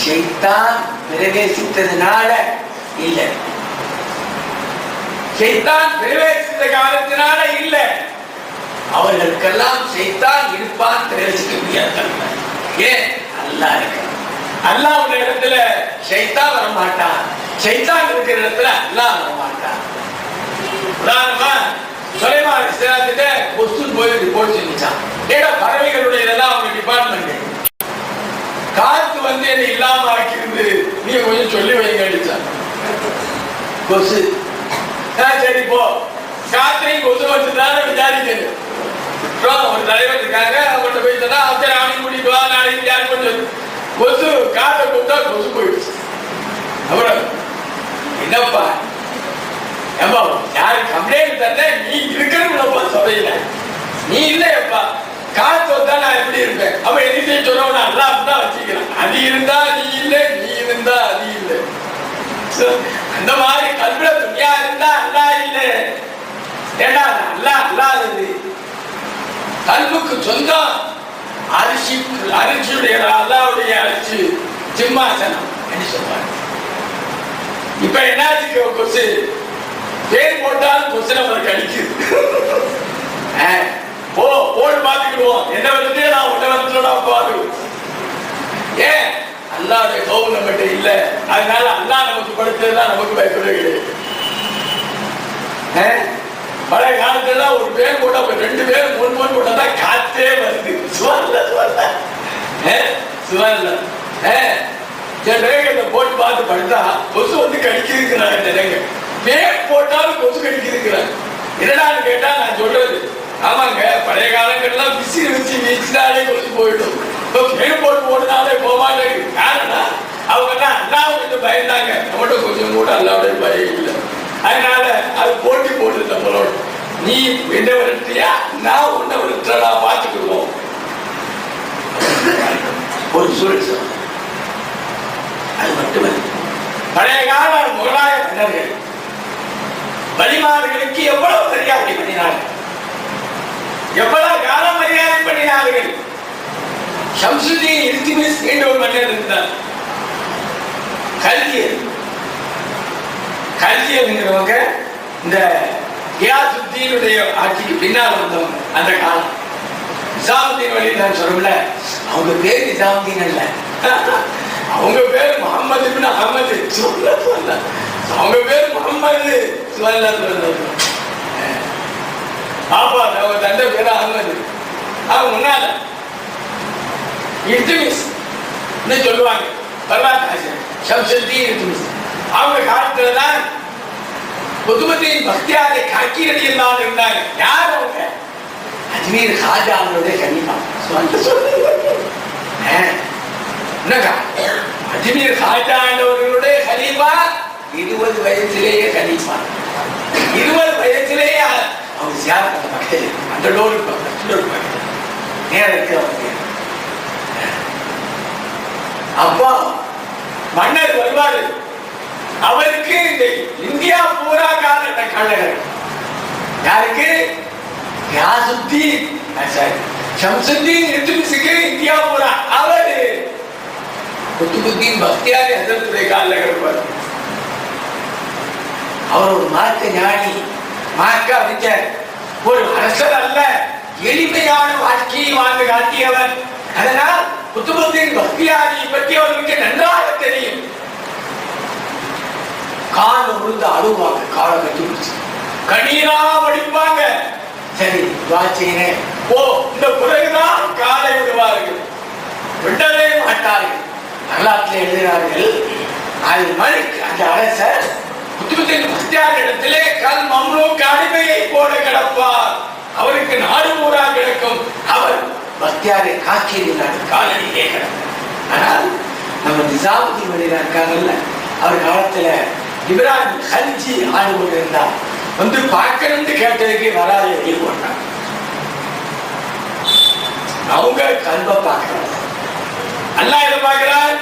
ஷைத்தான் பிரவேசித்ததுனால இல்ல. ஷைத்தான் பிரவேசித்த காலத்தினால இல்ல. அவர்களுக்கெல்லாம் ஷைத்தான் இருப்பான், பிரவேசிக்க முடியாது. ஏன்? அல்லாஹ் இருக்கிறான். அல்லாஹ்வுடைய இடத்துல ஷைத்தான் வர மாட்டான். ஷைத்தான் இருக்கிற இடத்துல அல்லாஹ் வர மாட்டான். உதாரணமா சுலைமான் அலைஹிஸ்ஸலாத்துட்ட கொஸ்டின் போய் ரிப்போர்ட் செஞ்சான். ஏடா பறவைகளுடைய இதெல்லாம் அவங்க டிபார்ட்மெண்ட், காத்து வந்து என்ன இல்லாம ஆக்கிருந்து, நீங்க கொஞ்சம் சொல்லி வைங்க அடிச்சான். கொசு சரி போ, காத்தையும் கொசு வச்சுதான விசாரிக்கணும். ஒரு தலைவர் இருக்காங்க, அவங்கள்ட்ட போய் சொன்னா அவசர அவனையும் கூட்டிட்டு வா, நாளைக்கு யாரு கொஞ்சம் கொசு காத்தை கொடுத்தா கொசு போயிடுச்சு. அப்புறம் என்னப்பா ஏப்பா யாரு கம்ப்ளைண்ட் தந்த, நீ இருக்கிறப்பா சபையில நீ இல்லையப்பா, காத்து வந்தா நான் எப்படி இருப்பேன்? அப்ப எதிர்த்து சொன்ன அல்லாஹ் தான் வச்சுக்கிறேன். அது இருந்தா நீ இல்லை, நீ இருந்தா அது இல்லை. அந்த மாதிரி கல்வில துணியா இருந்தா அல்லாஹ் இல்லை. ஏன்னா அல்லாஹ் அல்லாதது கல்வுக்கு சொந்தம். அரிசியுடைய அல்லாவுடைய அரிசி சிம்மாசனம் என்று சொல்றாங்க. இப்ப என்னாச்சு? கொசு பேர் போட்டாலும் கொசு நம்மளுக்கு அடிக்குது. போட்டு பாத்துக்கிடுவோம், என்ன வந்து நான் உன்ன வந்து பாரு. ஏன்? அல்லாஹ்வுடைய கௌரவம் நம்மகிட்ட இல்ல. அதனால அல்லாஹ் நமக்கு படுத்ததுதான் நமக்கு பயப்படவே கிடையாது. பழைய காலத்துல ஒரு பேர் போட்டா 2 பேர் 3 பேர் போட்டாதான் காத்தே வருது. ஜனங்க போட்டு பார்த்து படுத்தா கொசு வந்து கடிக்கிறாங்க. ஜனங்க பேர் போட்டாலும் கொசு கடிக்கிறாங்க. என்னடான்னு கேட்டா நான் சொல்றது, ஆமாங்க பழைய காலங்கள்லாம் விசிறி வச்சு வீசினாலே கொசு போயிடும். பேர் போட்டு போட்டனாலே போமாட்டேங்குது. காரணம் அவங்க தான் அல்லாஹ் கொஞ்சம் பயந்தாங்க. நம்மகிட்ட கொஞ்சம் கூட அல்லாவுடைய பயம் இல்லை. அதனால அது போட்டி போட்டு நம்மளோட நீ என்ன விரட்டியா, நான் உன்னை விரட்டுறா, பார்த்துக்குவோம். ஒரு சூழல் சொன்ன. அது மட்டுமல்ல, பழைய கால முகலாய மன்னர்கள் வழிமாறுகளுக்கு எவ்வளவு மரியாதை பண்ணினார்கள், எவ்வளவு கால மரியாதை பண்ணினார்கள். ஷம்சுதீன் இல்துமிஸ் என்ற ஒரு மன்னர் இருந்தார். கல்வியங்கிறவங்க இந்த கியாசுத்தீனுடைய ஆட்சிக்கு பின்னால் வந்தவங்க. அந்த காலம் நிசாமுதீன் வழி நான் சொல்லல, அவங்க பேர் நிசாமுதீன் அல்ல, அவங்க பேர் முகமது இப்னு அஹ்மது. அவங்க பேர் முகமது. பாப்பா அவங்க தந்தை பேர் அஹ்மது. அவங்க முன்னால இல்துமிஸ் சொல்லுவாங்க, வரலாற்று ஷம்சுதீன் இல்துமிஸ். அவங்க காலத்துல தான் குதுபுத்தீன் பக்தியாரை காக்கி ரலியல்லாஹு அன்ஹு இருந்தாங்க. யார் அவங்க? அஜ்மீர் காஜாவுடைய கலீஃபா. என்னக்கா, அஜ்மீர் காஜாவுடைய கலீஃபா 20 வயசுலேயே கலீஃபா. 20 வயசுலேயே அவங்க சியாரத் மக்கள் அந்த டோர் நேரம் இருக்கிறவங்க. அப்போ மன்னர் வருவாரு, அவருக்கு இந்த இந்தியா பூரா கால கழகர். யாருக்கு? ஷம்சுதீன் இல்துமிஸுக்கு இந்தியா பூரா. அவரு குத்துபுத்தீன் பக்தியாரி ஹஜரத்துடைய காலகர். அவர் ஒரு மார்க்க ஞானி, மார்க்க அறிஞர், ஒரு அரசர் அல்ல, எளிமையான வாழ்க்கையை வாழ்ந்து காட்டியவர். அதனால் குத்துபுத்தீன் பக்தியாரியை பற்றி அவர்களுக்கு நன்றாக தெரியும். கால உழுந்து அழுவாங்க, காலை கட்டி பிடிச்சு கண்ணீரா வடிப்பாங்க. சரி வாச்சினேன் ஓ, இந்த பிறகுதான் காலை விடுவார்கள், விடவே மாட்டார்கள். வரலாற்றில் எழுதினார்கள், அது மலிக் அந்த அரசர் குத்துபுத்தீன் பக்தியார் இடத்திலே கல் மம்லூக் அடிமையை போல கிடப்பார். அவருக்கு நாடு பூரா கிடக்கும். அவர் பக்தியாரை காக்கியிருந்தார், காலடியிலே கிடந்தார். ஆனால் நம்ம நிசாமுதீன் வழியில இருக்காங்கல்ல, அவர் காலத்துல இப்ராஹிம் கல்ஜி ஆடு கொண்டிருந்தார். வந்து பார்க்கணும்னு கேட்டதுக்கு வராது எழுதி போட்டாங்க. அவங்க கல்ப பார்க்கிறாங்க, அல்லாஹ் எதை பார்க்கிறார்?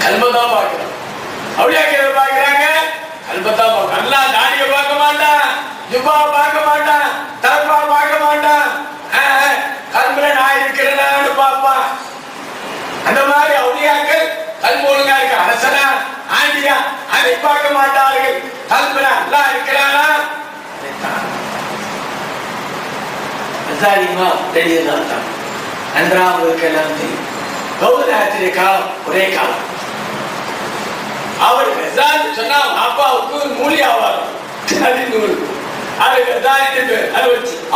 கல்பதான் பார்க்கிறார். அவளியாக்கு எதை பார்க்கிறாங்க? கல்பத்தான் பார்க்க. அல்லாஹ் தாடியை பார்க்க மாட்டான், ஜுப்பாவை பார்க்க மாட்டான், தலப்பா பார்க்க மாட்டான், கல்புல நான் இருக்கிறேன்னு பார்ப்பான். அந்த மாதிரி அவளியாக்கள் கல்பு ஒழுங்கா இருக்க, அரசனா ஆண்டியா அதை பார்க்க மாட்டார்கள். கல்புல அல்லாஹ் இருக்கிறானா? தெரியதான் நன்றாக இருக்கலாம் தெரியும். கௌதராத்திரிய காலம் ஒரே காலம். அவர் சொன்னா அப்பாவுக்கு மூலி ஆவார்,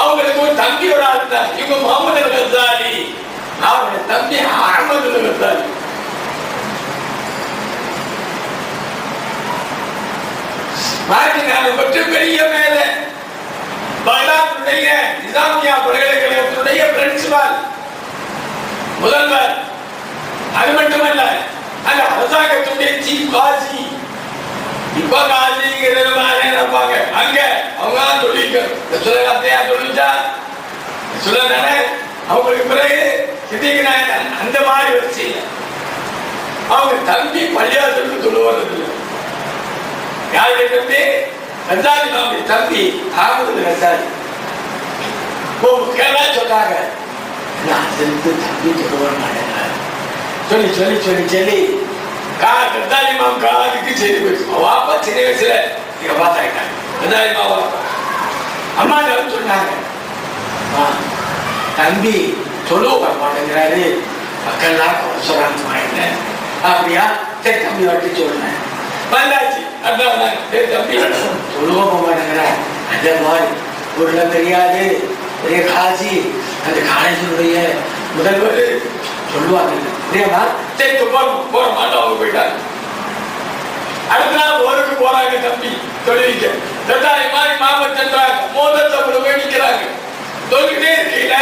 அவங்களுக்கு ஒரு தம்பி ஒரு ஆள் தான். இவங்க முகமது அல் கசாலி, அவருடைய தம்பி அஹமது அல் கசாலி. பெரிய மேல பகதாதுடைய நிசாமியா பல்கலைக்கழகத்துடைய பிரின்சிபால், முதல்வர். அது மட்டுமல்ல, அந்த அரசாங்கத்துடைய சீஃப் காசி. இப்ப காசிங்கிறது நினைப்பாங்க, அங்க அவங்க தான் சொல்லிக்க சொல்லிச்சா சொல்லதானே. அவங்களுக்கு பிறகு சித்திக்கு அந்த மாதிரி வச்சு அவங்க தம்பி பள்ளியாசலுக்கு சொல்லுவாங்க. யாருடைய தம்பி? கசாலி மாமி தம்பி அஹமது கசாலி. கேரளா சொன்னாங்க, தம்பி சொல்லுவ மாட்டேங்கிறார். சொல்லி சொல்லி சொல்லி சொல்லி கசாலி மாம் காதுக்கு செய்தி போயிடுச்சு. வாப்பா சின்ன வயசுல இங்க பார்த்தாங்க. கசாலி மாவா அம்மா சொன்னாங்க, தம்பி சொல்லுவ மாட்டேங்கிறாரு, மக்கள்லாம் சொல்றாங்க. அப்படியா? சரி தம்பி வட்டி சொல்றேன். வந்தாச்சு தம்பி சொல்லுவோம் மாட்டேங்கிற. அந்த மாதிரி உள்ள தெரியாது, பெரிய காசி அந்த காலேஜினுடைய முதல்வர் சொல்லுவாங்க. சரி போற மாட்டோம். அவங்க போயிட்டாங்க. அடுத்த நாள் ஊருக்கு போறாங்க. தம்பி தொழிலுக்கு தட்டாரி மாதிரி மாமன் சென்றாங்க. மோதத்தை போய் நிற்கிறாங்க. சொல்லிக்கிட்டே இருக்கீங்கள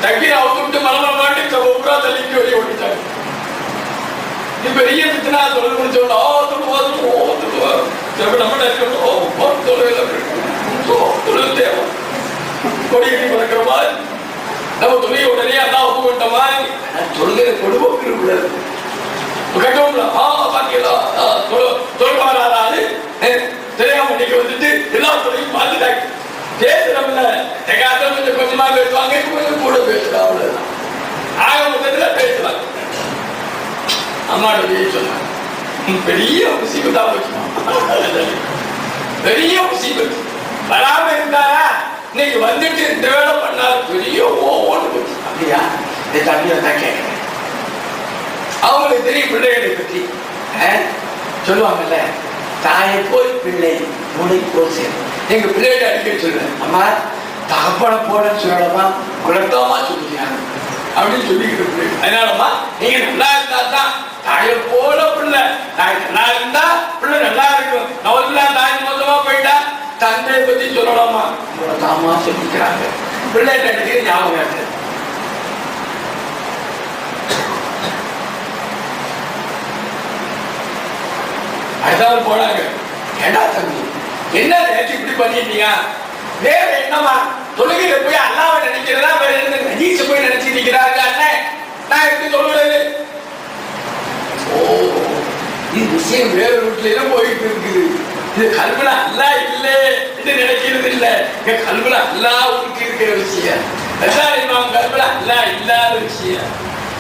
தக்கீரை அவுத்து மலம மாட்டி ஒப்புரா தள்ளிக்கு வெளியே ஓடிட்டாங்க. இப்ப பெரிய பிரச்சனை சொல்லணும்னு சொன்னா நம்ம தேவன் கொடியடி பறக்கிற மாதிரி நம்ம துணியை உடனே அதான் ஒப்பு கொண்ட மாதிரி தொழுகிற கொடுவோக்கு உள்ளது கட்டோம்ல பாத்தீங்களா தொழில்பாராது தெரியாம இன்னைக்கு வந்துட்டு எல்லா துறையும் பார்த்துட்டாங்க பேசுறோம்ல கொஞ்சம் கொஞ்சமா பேசுவாங்க கொஞ்சம் கூட பேசுறா அவ்வளவுதான் ஆக மொத்தத்துல பேசுவாங்க அம்மாட்ட சொன்னாங்க பெரிய முசீபத்தா போச்சு பெரிய முசீபத்து வராம இருந்தாரா இன்னைக்கு வந்துட்டு இந்த வேலை பண்ணாரு பெரிய ஓன்னு போச்சு அப்படியா இந்த தம்பியை தான் கேட்கிறேன் அவங்களுக்கு தெரியும் பிள்ளைகளை பற்றி சொல்லுவாங்கல்ல தாயை போய் பிள்ளை முளை போல் சேரும் எங்க பிள்ளைகளை அடிக்க சொல்லுவேன் அம்மா தகப்பனை போலன்னு சொல்லலாமா குலத்தமா சொல்லிக்கிறாங்க அப்படின்னு சொல்லிக்கிட்டு பிள்ளை அதனாலம்மா நீங்க நல்லா இருந்தா தான் தாயை போல பிள்ளை தாய் நல்லா இருந்தா பிள்ளை நல்லா இருக்கும் நல்லா தாய் மொத்தமா போயிட்டா தந்தையை பத்தி சொல்லலாமா குலத்தாமா சொல்லிக்கிறாங்க பிள்ளைகளை அடிக்கிற ஞாபகம் இருக்கு அடுத்தாவது போனாங்க ஏண்டா தம்பி என்ன நேற்று இப்படி பண்ணிட்டீங்க வேற என்னமா தொழுகையில போய் அல்லாவை நினைக்கிறதா வேற என்ன நஜீஸ போய் நினைச்சு நிக்கிறாங்க அண்ணன் நான் எப்படி சொல்றது ஓ இது விஷயம் வேற ரூட்ல போயிட்டு இருக்குது இது கல்வில அல்லா இல்லை இது நினைக்கிறது இல்லை கல்வில அல்லா ஊருக்கு இருக்கிற விஷயம் கல்வில அல்லா இல்லாத விஷயம்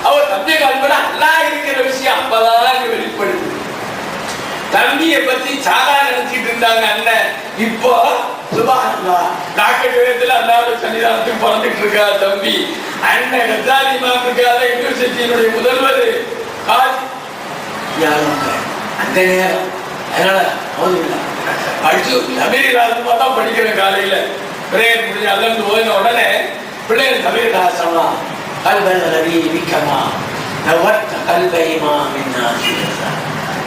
அவர் தம்பி கல்வில அல்லா இருக்கிற விஷயம் அப்பதான் வெளிப்படுது தம்பியை பத்தி சாதாரண நினைச்சிட்டு இருந்தாங்க அண்ணன் இப்போ சுபானல்லாஹ் டாக்டர் வேதத்துல அல்லாஹ்வுடைய சன்னிதானத்துக்கு பிறந்துட்டு இருக்கா தம்பி அண்ணன் கசாலி மாப்பிக்காத யூனிவர்சிட்டியினுடைய முதல்வர் காஜி யாருங்க அந்த நேரம் அதனால படிச்சு தமிழ் தான் படிக்கிறேன் காலையில பிரேயர் முடிஞ்சு அல்லது போயின உடனே பிள்ளைகள் தமிழ் காசமா கல்வல் ரவி விக்கமா நவர்த்த கல்வைமா மின்னா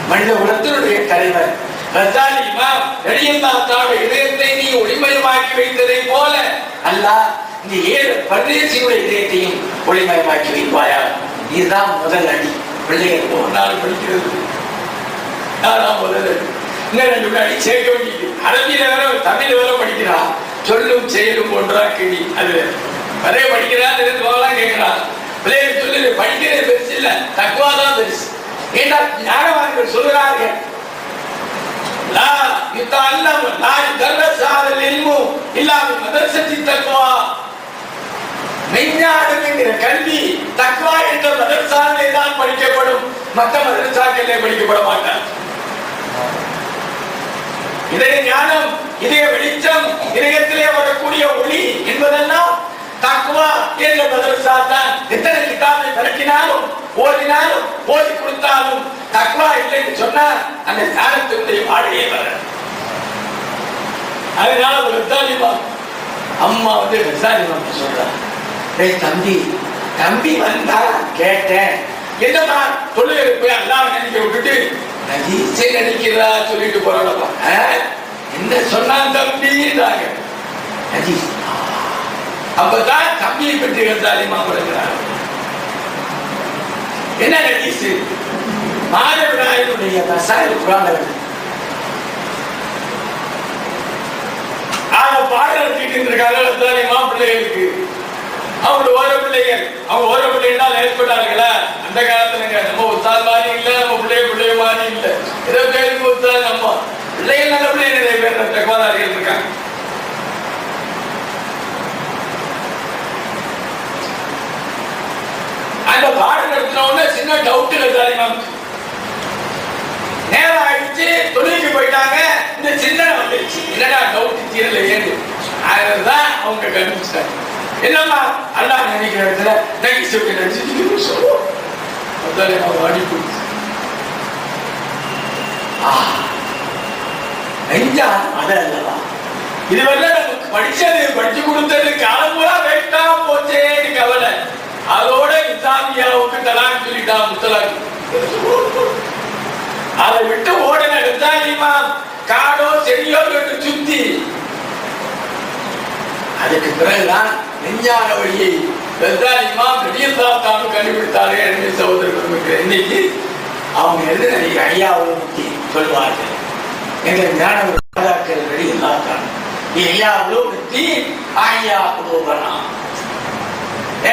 மனித குலத்தினுடைய தலைவர் கசாலி இமாம் ரலியல்லாஹு இதயத்தை நீ ஒளிமயமாக்கி வைத்ததை போல அல்லாஹ் இந்த 7 பரதேசியுடைய இதயத்தையும் ஒளிமயமாக்கி வைப்பாயா இதுதான் முதல் அடி பிள்ளைகள் ஒரு நாள் படிக்கிறது முதல் அடி இன்னும் 2 அடி சேர்க்க வேண்டியது அரபியில வேற தமிழ் வேற படிக்கிறா சொல்லும் செயலும் ஒன்றா கிளி அது நிறைய படிக்கிறா போகலாம் கேட்கிறான் பிள்ளைகள் சொல்லு படிக்கிறது பெருசு இல்ல தக்குவாதான் பெருசு ஏன்னா ஞானவான்கள் சொல்கிறார்கள் லா யுத்தஅல்லமு லா யுதர்ரஸு இல்மு இல்லா பி மதரஸத்தி தக்வா மெய்ஞானம் என்கிற கல்வி தக்வா என்ற மதரசாவிலே தான் படிக்கப்படும் மற்ற மதரசாக்களிலே படிக்கப்பட மாட்டார் இதய ஞானம் இதய வெளிச்சம் இதயத்திலே வரக்கூடிய ஒளி என்பதெல்லாம் தக்வா என்ற மதரசா தான் எத்தனை கிதாபை விளக்கினாலும் ஓதினாலும் ஓதி கொடுத்தாலும் தக்வா இல்லைன்னு சொன்னா அந்த ஞானத்தினுடைய வாழ்க்கையே வர அதனால ஒரு கசாலிமா அம்மா வந்து கசாலிமா சொல்றாங்க தம்பி தம்பி வந்தா கேட்டேன் என்னமா தொழிலை போய் அல்லாஹ் நினைக்க விட்டுட்டு நஜீஸை நினைக்கிறா சொல்லிட்டு போறாங்கப்பா என்ன சொன்னா தம்பின்றாங்க நஜீஸ் அப்பதான் தம்பியை பற்றி கசாலிமா வருகிறார் என்ன நஜீஸ் மாதவிடாயினுடைய மசாயில் குரான் பாடம் நடத்திட்டு இருக்காங்க கசாலிமா பிள்ளைகளுக்கு அவங்க ஓர பிள்ளைகள் அவங்க ஓர பிள்ளைகள் ஏற்பட்டார்களா அந்த காலத்துல நம்ம உத்தால் மாதிரி இல்ல நம்ம பிள்ளைய மாதிரி இல்ல ஏதோ பேருக்கு உத்தால் நம்ம பிள்ளைகள் நல்ல பிள்ளைகள் நிறைய பேர் தகவலாளிகள் இருக்காங்க அந்த பாடம் நடத்தினோட சின்ன டவுட் கசாலிமா நேரம் ஆயிடுச்சு தொழிலுக்கு போயிட்டாங்க இந்த சின்ன வந்துருச்சு என்னடா டவுட் தீரல ஏன்னு அதுதான் அவங்க கண்டுபிடிச்சாங்க என்னம்மா அல்லாஹ் நினைக்கிற இடத்துல நெகிழ்ச்சி நடிச்சு சொல்லுவோம் வாடி போச்சு நெஞ்சா அது அல்லவா இதுவரை நமக்கு படிச்சு கொடுத்தது காலம் பூரா வேஸ்டா போச்சேன்னு கவலை அதோட இஸ்லாமியாவுக்கு தலாக் சொல்லிட்டா முத்தலாக் அதை விட்டு ஓடின கசாலிமா காடோ செடியோ என்று சுத்தி அதுக்கு பிறகுதான் விஞ்ஞான வழியை கசாலிமா ரலியல்லாஹு கண்டுபிடித்தார்கள் என்று சகோதரர்கள் இன்னைக்கு அவங்க எழுதின ஐயாவை பற்றி சொல்வார்கள் எங்கள் ஞான ரலியல்லாஹு ஐயா உலூமுத்தீன் ஐயா குலூபனா.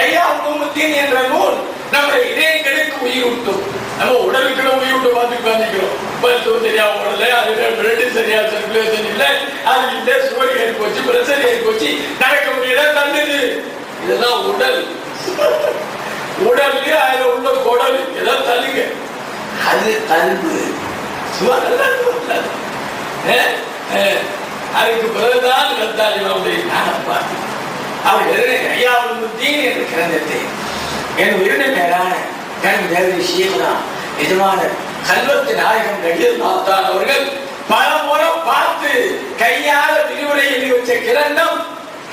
ஐயா உலூமுத்தீன் என்ற நூல் நம்முடைய இதயங்களுக்கு உயிரூட்டும். நம்ம உடலுக்கு உயிரூட்ட பார்த்து உட்காந்துக்கிறோம். மருத்துவம் சரியா ஓடல, அது பிளட் சரியா சர்க்குலேஷன் இல்லை, அது இல்லை, சுகர் ஏறி போச்சு, பிரஷர் ஏறி போச்சு, நடக்க முடியல, தள்ளுது. இதெல்லாம் உடல். உடல்ல அதுல உள்ள குடல் ஏதாவது தள்ளுங்க, அது தள்ளுது. அதுக்கு பிறகுதான் அவர் ஐயா உலூமுத்தீன் என்ற கிரந்தத்தை என் உயிரின மேலான கண் தேவதி ஷீக்னா எஜமான கல்வத்து நாயகம் ரலியல்லாஹு தஆலா அவர்கள் பல முறை பார்த்து கையால விரிவுரை எழுதி வச்ச கிரந்தம்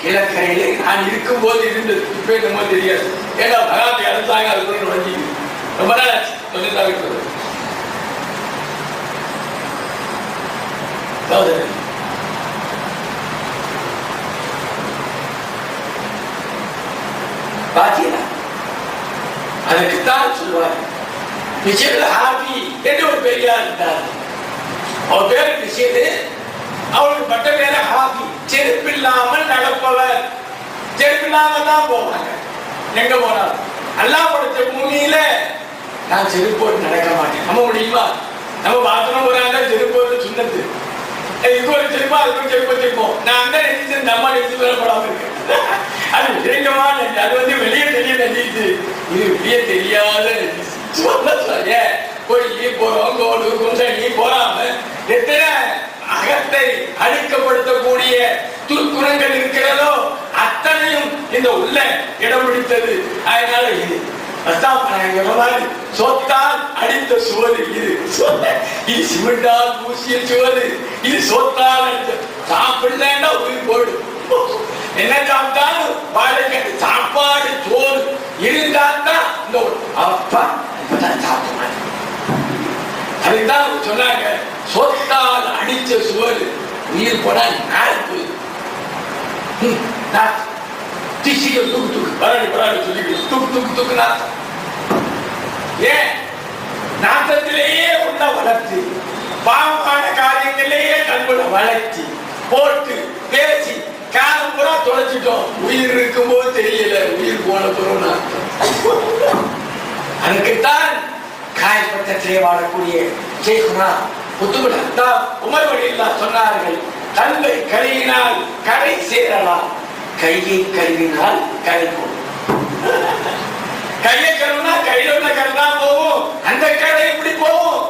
கிழக்கரையிலே நான் இருக்கும் போது இருந்தது. இப்ப என்னமோ தெரியாது. ஏன்னா மகாத்மா அரசாங்க அதுக்குள்ள நுழைஞ்சி ரொம்ப நாள் சொல்லித்தான் பாத்தீங்களா? அதற்குத்தான் சொல்லுவார் விஷயத்துல ஹாபி என்று ஒரு பெரியார் இருந்தார். அவர் பேரு விஷயத்து, அவருக்கு பட்ட பேர ஹாபி. செருப்பில்லாமல் நடப்பவர். செருப்பில்லாமல் தான் போவாங்க எங்க போனாலும். அல்லாஹ் படைச்ச பூமியில நான் செருப்பு போட்டு நடக்க மாட்டேன். நம்ம முடியுமா? நம்ம பாத்ரூம் போறாங்க செருப்பு சுண்ணத்து. இது ஒரு செருப்பா அதுக்கு ஒரு செருப்பு வச்சிருப்போம். நான் அந்த நெஞ்சு இந்த அம்மா நெஞ்சு வரப்படாம இருக்கேன். அது விரைங்கமா நெஞ்சு, அது வெளியே தெரிய நெஞ்சிச்சு, இது வெளியே தெரியாத நெஞ்சிச்சு. போய் போறோம் கோடு குண்டனி போறாம எத்தனை அகத்தை அழிக்கப்படுத்தக்கூடிய துர்க்குணங்கள் இருக்கிறதோ அத்தனையும் இந்த உள்ள இடம் பிடித்தது. அதனால இது சொத்தால் அடித்த சுவரு, இது சிமெண்டால் பூசிய சுவரு, இது சொத்தால் அடித்த. சாப்பிடலன்னா உயிர் போடு. என்ன சாப்பிட்டாலும் வாழைக்கட்டு சாப்பாடு சோறு இருந்தால்தான் இந்த அப்பா சாப்பிட. அதுதான் சொன்னாங்க, சொத்தால் அடிச்ச சுவர் உயிர் போனா நாக்கு திசிகள் தூக்கு தூக்கு பராடி பராடி சொல்லிக்கணும். தூக்கு தூக்கு தூக்கு நாத்தம். ஏன் நாட்டத்திலேயே உள்ள வளர்த்து பாவமான காரியங்களிலேயே கண்புல வளர்ச்சி போட்டு பேசி காலம் பூரா தொலைச்சிட்டோம். உயிர் இருக்கும் போது தெரியல, உயிர் போன பிறகு நாட்டம். அதுக்குத்தான் காயப்பட்டத்திலே வாழக்கூடிய ஷேகுனா குத்துபுல் அக்தாப் உமர் ரலியல்லாஹு சொன்னார்கள், கல்வை கழுவினால் கரை சேரலாம், கையை கழுவினால் கரை போகும். கையை கழுவினா கையில உள்ள கரை தான் போகும். அந்த கரை எப்படி போகும்?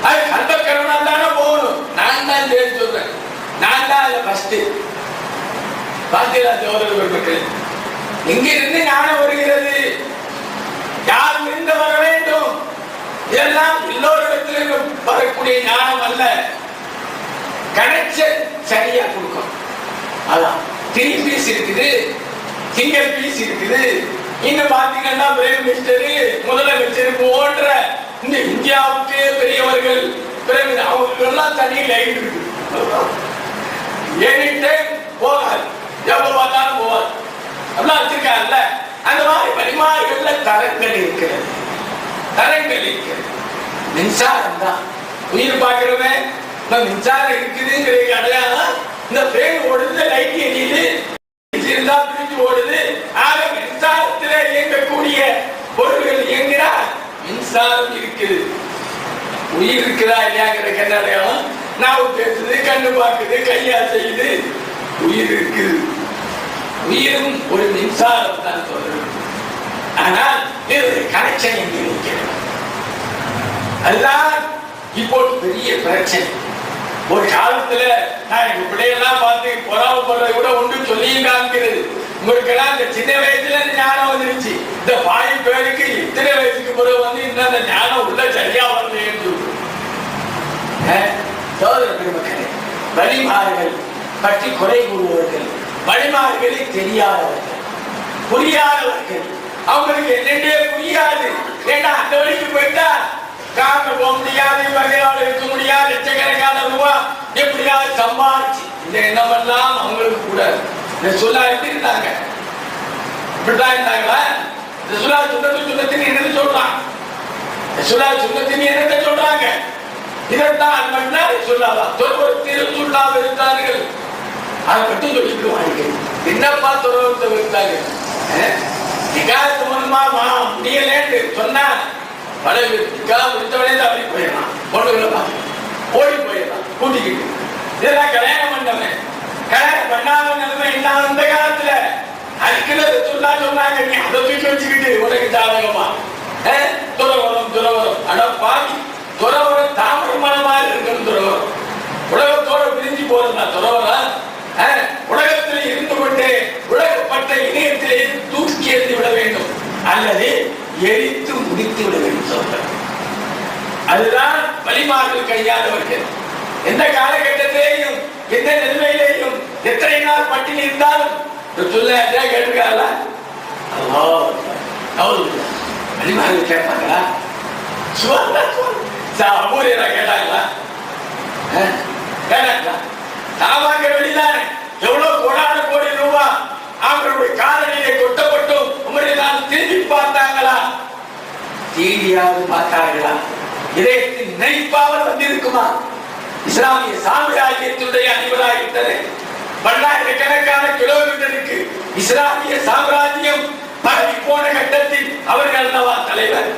அது கல்வ கழுவினா தானே போகணும். நான் தான் சொல்றேன், நான் தான் அதுல ஃபர்ஸ்ட். பாத்தீங்களா சகோதரர்கள், எங்கிருந்து ஞானம் வருகிறது? யார் இருந்து வர வேண்டும்? இதெல்லாம் எல்லோரிடத்திலும் வரக்கூடிய ஞானம் அல்ல. கனெக்ஷன் சரியா கொடுக்கும். அதான் 3 பீஸ் இருக்குது, சிங்கிள் பீஸ் இருக்குது. இன்னும் பாத்தீங்கன்னா பிரைம் மினிஸ்டர், முதலமைச்சர் போன்ற இந்த இந்தியாவுக்கே பெரியவர்கள் அவங்க எல்லாம் தனி லைன் இருக்கு. எனி டைம் போகாது, எப்ப பார்த்தாலும் போவாது. அப்படிலாம் வச்சிருக்காங்கல்ல. அந்த மாதிரி பரிமாறுகள்ல தரங்கள் இருக்கிறது, தரங்கள் இருக்கிறது. மின்சாரம் தான் உயிர் பார்க்கிறவன் மின்சாரம் இருக்குதுங்கிறது அடையாளம். இந்த பேர் ஓடுது, லைட் எரியுது, இருந்தா பிரிஞ்சு ஓடுது. ஆக மின்சாரத்தில் இயங்கக்கூடிய பொருள்கள் இயங்கினா மின்சாரம் இருக்குது. உயிர் இருக்குதா இல்லையாங்கிற அடையாளம். நாவு பேசுது, கண்ணு பார்க்குது, கையா செய்யுது, உயிர் இருக்குது. உயிரும் ஒரு மின்சாரம் தான் சொல்றது. ஆனால் இது கனெக்ஷன் எங்கே இருக்கிறது? அதுதான் இப்போ பெரிய பிரச்சனை. ஒரு காலத்துல நான் எங்க பிள்ளையெல்லாம் பார்த்து பொறாமப்படுறதை விட ஒன்று சொல்லியும் காமிக்கிறது. உங்களுக்கு எல்லாம் இந்த சின்ன வயசுல ஞானம் வந்துருச்சு. இந்த 5 பேருக்கு இத்தனை வயசுக்கு பிறகு வந்து இன்னும் அந்த ஞானம் உள்ள சரியா வரலைன்னு சொல்லுது. சோதர பெருமக்களே, வழிமாறுகள் பற்றி குறை கூறுவர்கள், வழிமாறுகளை தெரியாதவர்கள், புரியாதவர்கள், அவங்களுக்கு என்னென்னே புரியாது. ஏன்னா அந்த வழிக்கு போயிட்டா காரணம் போக முடியாது, வகையால் இருக்க முடியாது, லட்சக்கணக்கான ரூபா எப்படியாவது சம்பாதிச்சு இந்த எண்ணமெல்லாம் அவங்களுக்கு கூடாது. இந்த சொல்லா எப்படி இருந்தாங்க? இப்படிதான் இருந்தாங்களா? இந்த சொல்லா சுண்ணத்தின் என்னன்னு சொல்றாங்க? இந்த சொல்லா சுண்ணத்தின் என்னத்தை சொல்றாங்க? இதைத்தான் சொல்லலாம். துறவரத்தில் சொல்லாம இருந்தார்கள். அதை மட்டும் சொல்லிவிடுவாங்க. என்னப்பா துறவரத்தை இருந்தாங்க நிகாத்து மூலமா முடியலேன்னு சொன்னா முடித்தவனே அப்படி போயிடலாம். பொண்ணுகளை பார்த்து ஓடி போயிடலாம் கூட்டிக்கிட்டு. இதெல்லாம் கல்யாணம் பண்ணவன் கல்யாணம் பண்ணாம நிலைமை என்ன அந்த காலத்துல அதுக்குன்னு சொன்னாங்க. நீ அதை தூக்கி வச்சுக்கிட்டு உனக்கு ஜாதகமா துறவரம் ஆனா பாவி துறவரம் தாமிரமான இருக்கணும். துறவரம் உலகத்தோட பிரிஞ்சு போறதுனா துறவரம் உலகத்தில் இருந்து கொண்டு உலகப்பட்ட இணையத்திலே தூக்கி எறிந்து விட வேண்டும் அல்லது எரித்து முடித்து விட வேண்டும் சொல்ற. அதுதான் வழிமாறு கையாளவர்கள். எந்த காலகட்டத்திலேயும் எந்த நிலைமையிலேயும் எத்தனை நாள் பட்டினி இருந்தாலும் சொல்ல கேட்டுக்கால வழிமாறு கேட்பாங்களா? அமூரியரா கேட்டாங்களா? கேட்டாங்களா? தாவாங்க வெளிதானே எவ்வளவு கோடான கோடி ரூபாய் அவர்களுடைய காலனியை கொட்டப்பட்டும் உமரினால் திரும்பி பார்த்தாங்களா? தீடியாவது பார்த்தார்களா? இதயத்தின் நினைப்பாமல் வந்திருக்குமா? இஸ்லாமிய சாம்ராஜ்யத்துடைய அதிபராகிவிட்டது. பல்லாயிரக்கணக்கான கிலோமீட்டருக்கு இஸ்லாமிய சாம்ராஜ்யம் பரவி போன கட்டத்தில் அவர்கள் அல்லவா தலைவர்.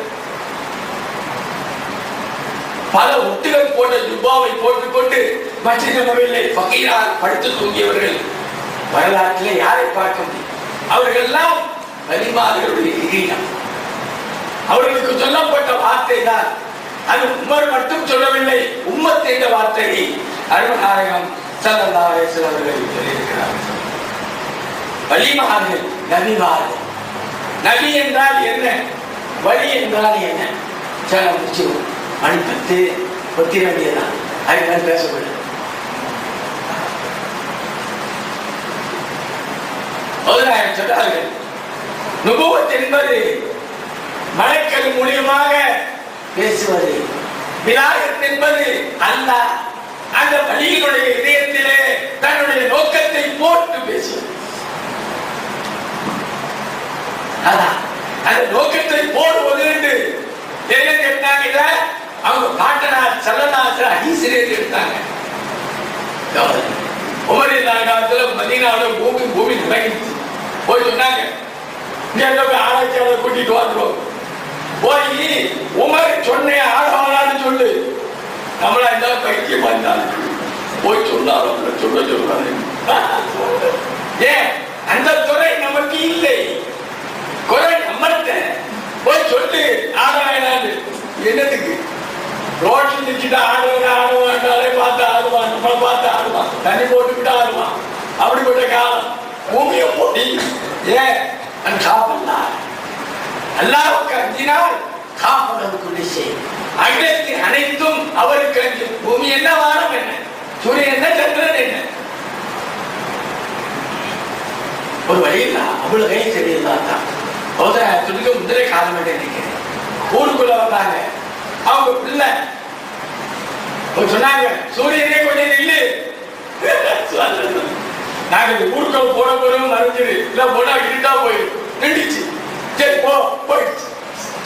பல ஒட்டுகள் போட்ட ஜுப்பாவை போட்டுக்கொண்டு மஸ்ஜித் நபவியிலே ஃபகீராக படுத்து தூங்கியவர்கள் வரலாற்றிலே யாரை பார்க்க முடியும்? அவர்கள் எல்லாம் வலிமார்களுடைய கிரீடம். அவர்களுக்கு சொல்லப்பட்ட வார்த்தை தான் அது. உமர் மட்டும் சொல்லவில்லை, உம்மத் என்ற வார்த்தையை அருள்நாயகம் ஸல்லல்லாஹு அலைஹி வஸல்லம் அவர்கள் சொல்லியிருக்கிறார்கள். வலிமார்கள் நபிமார்கள். நபி என்றால் என்ன, வழி என்றால் என்ன? சில முடிச்சு மணி 10 ஒத்திர வேண்டியதான். அதுக்கு பேசப்படும் சொன்னார்கள். நுபுவத் என்பது மலக்கள் மூலியமாக பேசுவது. விலாயத் என்பது அல்லாஹ் அந்த வலியினுடைய இதயத்திலே தன்னுடைய நோக்கத்தை போட்டு பேசுவது. அதான் அந்த நோக்கத்தை போடுவது என்று என்ன கேட்டாங்க. அவங்க பாட்டனார் சல்லல்லாஹு அலைஹி எடுத்தாங்க. உமர் காலத்துல மதீனாவுல பூமி நிலங்கிச்சு. போய் சொன்னாங்க, ஆராய்ச்சியாளர் கூட்டிட்டு வந்துடும். போய் உமர் சொன்ன ஆடவாளான்னு சொல்லு. நம்மளா இருந்தாலும் பைத்தியமா இருந்தாலும் போய் சொன்னாலும் சொல்றாரு. ஏன் அந்த துறை நமக்கு இல்லை, குறை நம்மள்கிட்ட. போய் சொல்லு ஆடவாயினான்னு. என்னதுக்கு ரோஷன் நிச்சுட்டா ஆடுவாண்டாலே பார்த்து ஆடுவான், நம்மளை பார்த்து ஆடுவான், தண்ணி போட்டுக்கிட்டு ஆடுவான். அப்படிப்பட்ட காலம் பூமியை போட்டி. ஏன் காப்பல்லார் அல்லாஹ்வுக்கு அஞ்சினால் காப்பதற்குள்ளே செய்யும். அகிலத்தின் அனைத்தும் அவருக்கு அஞ்சு. பூமி என்ன, வானம் என்ன, சூரியன் என்ன, சந்திரன் என்ன. ஒரு வழியில் அவ்வளவு தெரியலாம் தான். துணிக்க முதலே காலம் நினைக்கிறேன். ஊருக்குள்ள வந்தாங்க. அவங்க பிள்ளை சொன்னாங்க, சூரியனே கொஞ்சம் நில்லு. நாங்க ஊருக்குள்ள போன போறோம் மறைஞ்சிரு, இல்ல போனா இருட்டா போயிடும். நின்றுச்சு. சரி போ, போயிடுச்சு.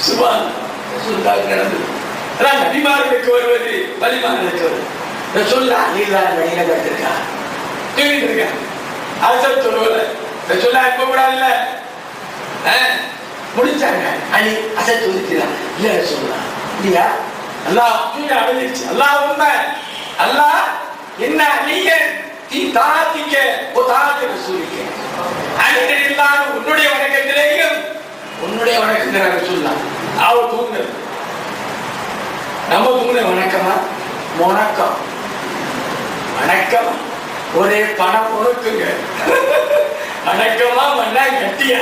சுபான் நடந்தது. நபிமார்களுக்கு வருவது வலிமார்களுக்கு வருவது. சொல்லா நீதான் வழியில படுத்திருக்கா, தூங்கிட்டு இருக்கா. அரசர் சொல்லுவல சொல்ல அனுப்ப கூடாதுல்ல. முடிச்சாங்க. அணி அசத்து ஒதுக்கிறான். இல்ல சொல்லலாம் இல்லையா? அல்லாஹ் தூங்கி அடைஞ்சிருச்சு. அல்லாஹ் உண்மை. அல்லாஹ் என்ன நீங்க தீ தாத்திக்க தாத்திர சூரிக்க அணிகள் இல்லாத உன்னுடைய வணக்கத்திலேயும் உன்னுடைய வணக்கங்கிறாங்க சொல்லலாம். அவர் தூங்குறது நம்ம தூங்குற வணக்கமா? வணக்கம் வணக்கம் ஒரே பணம் உனக்குங்க. வணக்கமா மண்ணா கட்டியா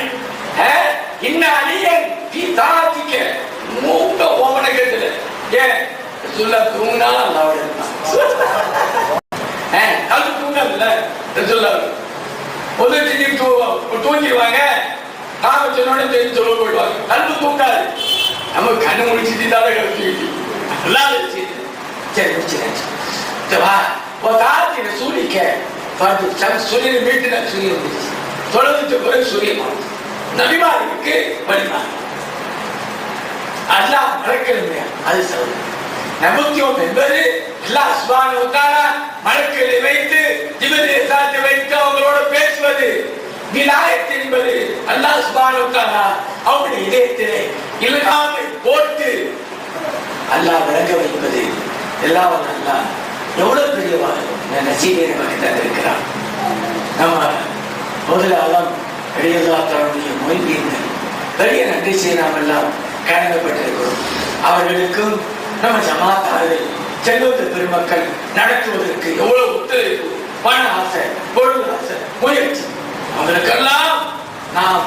இன்ன அணியன் தீ தாத்திக்க மூக்க வணக்கத்துல. ஏன் சொல்ல தூங்கினாலும் அல்லாவோட இருந்தான். அது தூங்கல சொல்லாது. தூங்கிடுவாங்க. நாம சொன்னோட தெரிஞ்சு சொல்ல போயிடுவாங்க. கண்ணு தூங்காது. நம்ம கண்ணு முடிச்சுட்டு தான் கழிச்சு நல்லா வச்சு. சரி முடிச்சு சூரியக்க சூரியன் வீட்டுல சூரியன் முடிச்சு தொலைஞ்ச பிறகு சூரியன் நபிமாருக்கு வழிமாறு. அல்லாஹ் மறக்கணுமே. அது சொல்ல நமக்கியம் என்பது அல்லாஹ் சுப்ஹானஹு வ தஆலா மலக்குகளை வைத்து ஜிப்ரீல் சாத்தை வைத்து அவங்களோட பேசுவது. விலாயத் என்பது அல்லாஹ் சுப்ஹானஹு வ தஆலா அவருடைய இதயத்திலே இல்ஹாமை போட்டு அல்லாஹ் விளங்க வைப்பது. எல்லாம் அல்லாஹ் எவ்வளவு பெரியவாறு நசீபை நமக்கு தந்திருக்கிறான். நம்ம முதலாளம் வெளியதாத்தவருடைய மொழிபீர்கள் பெரிய நன்றி செய்ய நாம் எல்லாம் கடமைப்பட்டிருக்கிறோம். அவர்களுக்கும் நம்ம ஜமாத்தார்கள் செல்வந்த பெருமக்கள் நடத்துவதற்கு எவ்வளவு ஒத்துழைப்பு, பண ஆசை, பொருள் ஆசை, முயற்சி, அவர்களுக்கெல்லாம் நாம்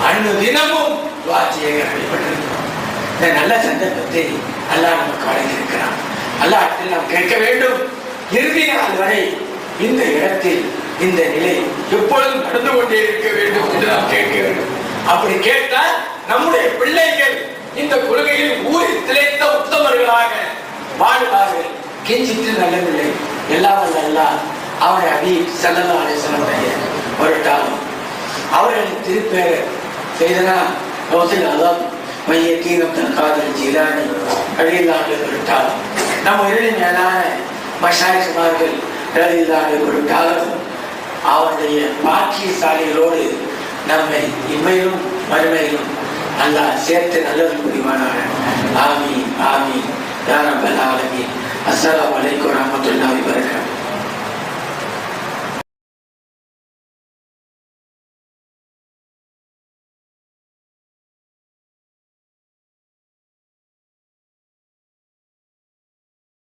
அன்று தினமும் துஆ-செய்ய கடமைப்பட்டிருக்கிறோம். இந்த நல்ல சந்தர்ப்பத்தை அல்லாஹ் நமக்கு வழங்கியிருக்கிறான். அல்லாஹ்விடத்தில் நாம் கேட்க வேண்டும், இறுதி நாள் வரை இந்த இடத்தில் இந்த நிலை எப்பொழுதும் நடந்து கொண்டே இருக்க வேண்டும் என்று நாம் கேட்க வேண்டும். அப்படி கேட்டால் நம்முடைய பிள்ளைகள் இந்த கொள்கையில் ஊரில் திளைத்த உத்தமர்களாக வாழ்வார்கள். கெஞ்சிட்டு நல்லவில்லை, எல்லாம் அல்லாஹ் அவரை ஹபீப் ஸல்லல்லாஹு அலைஹி வஸல்லம் வரட்டாலும் அவர்களின் திருப்பேரை செய்தனா கௌசல் அதான் மையத்தீனம் தன் காதல் ஜீலானி அழியலாக வரட்டாலும் நம் இறுதி மேலான மஷாயிஸ்மார்கள் அழியலாக வரட்டாலும் அவருடைய பாக்கியசாலிகளோடு நம்மை இம்மையிலும் மறுமையிலும் அல்லாஹ் சேர்த்து நல்லது புரிவானாக.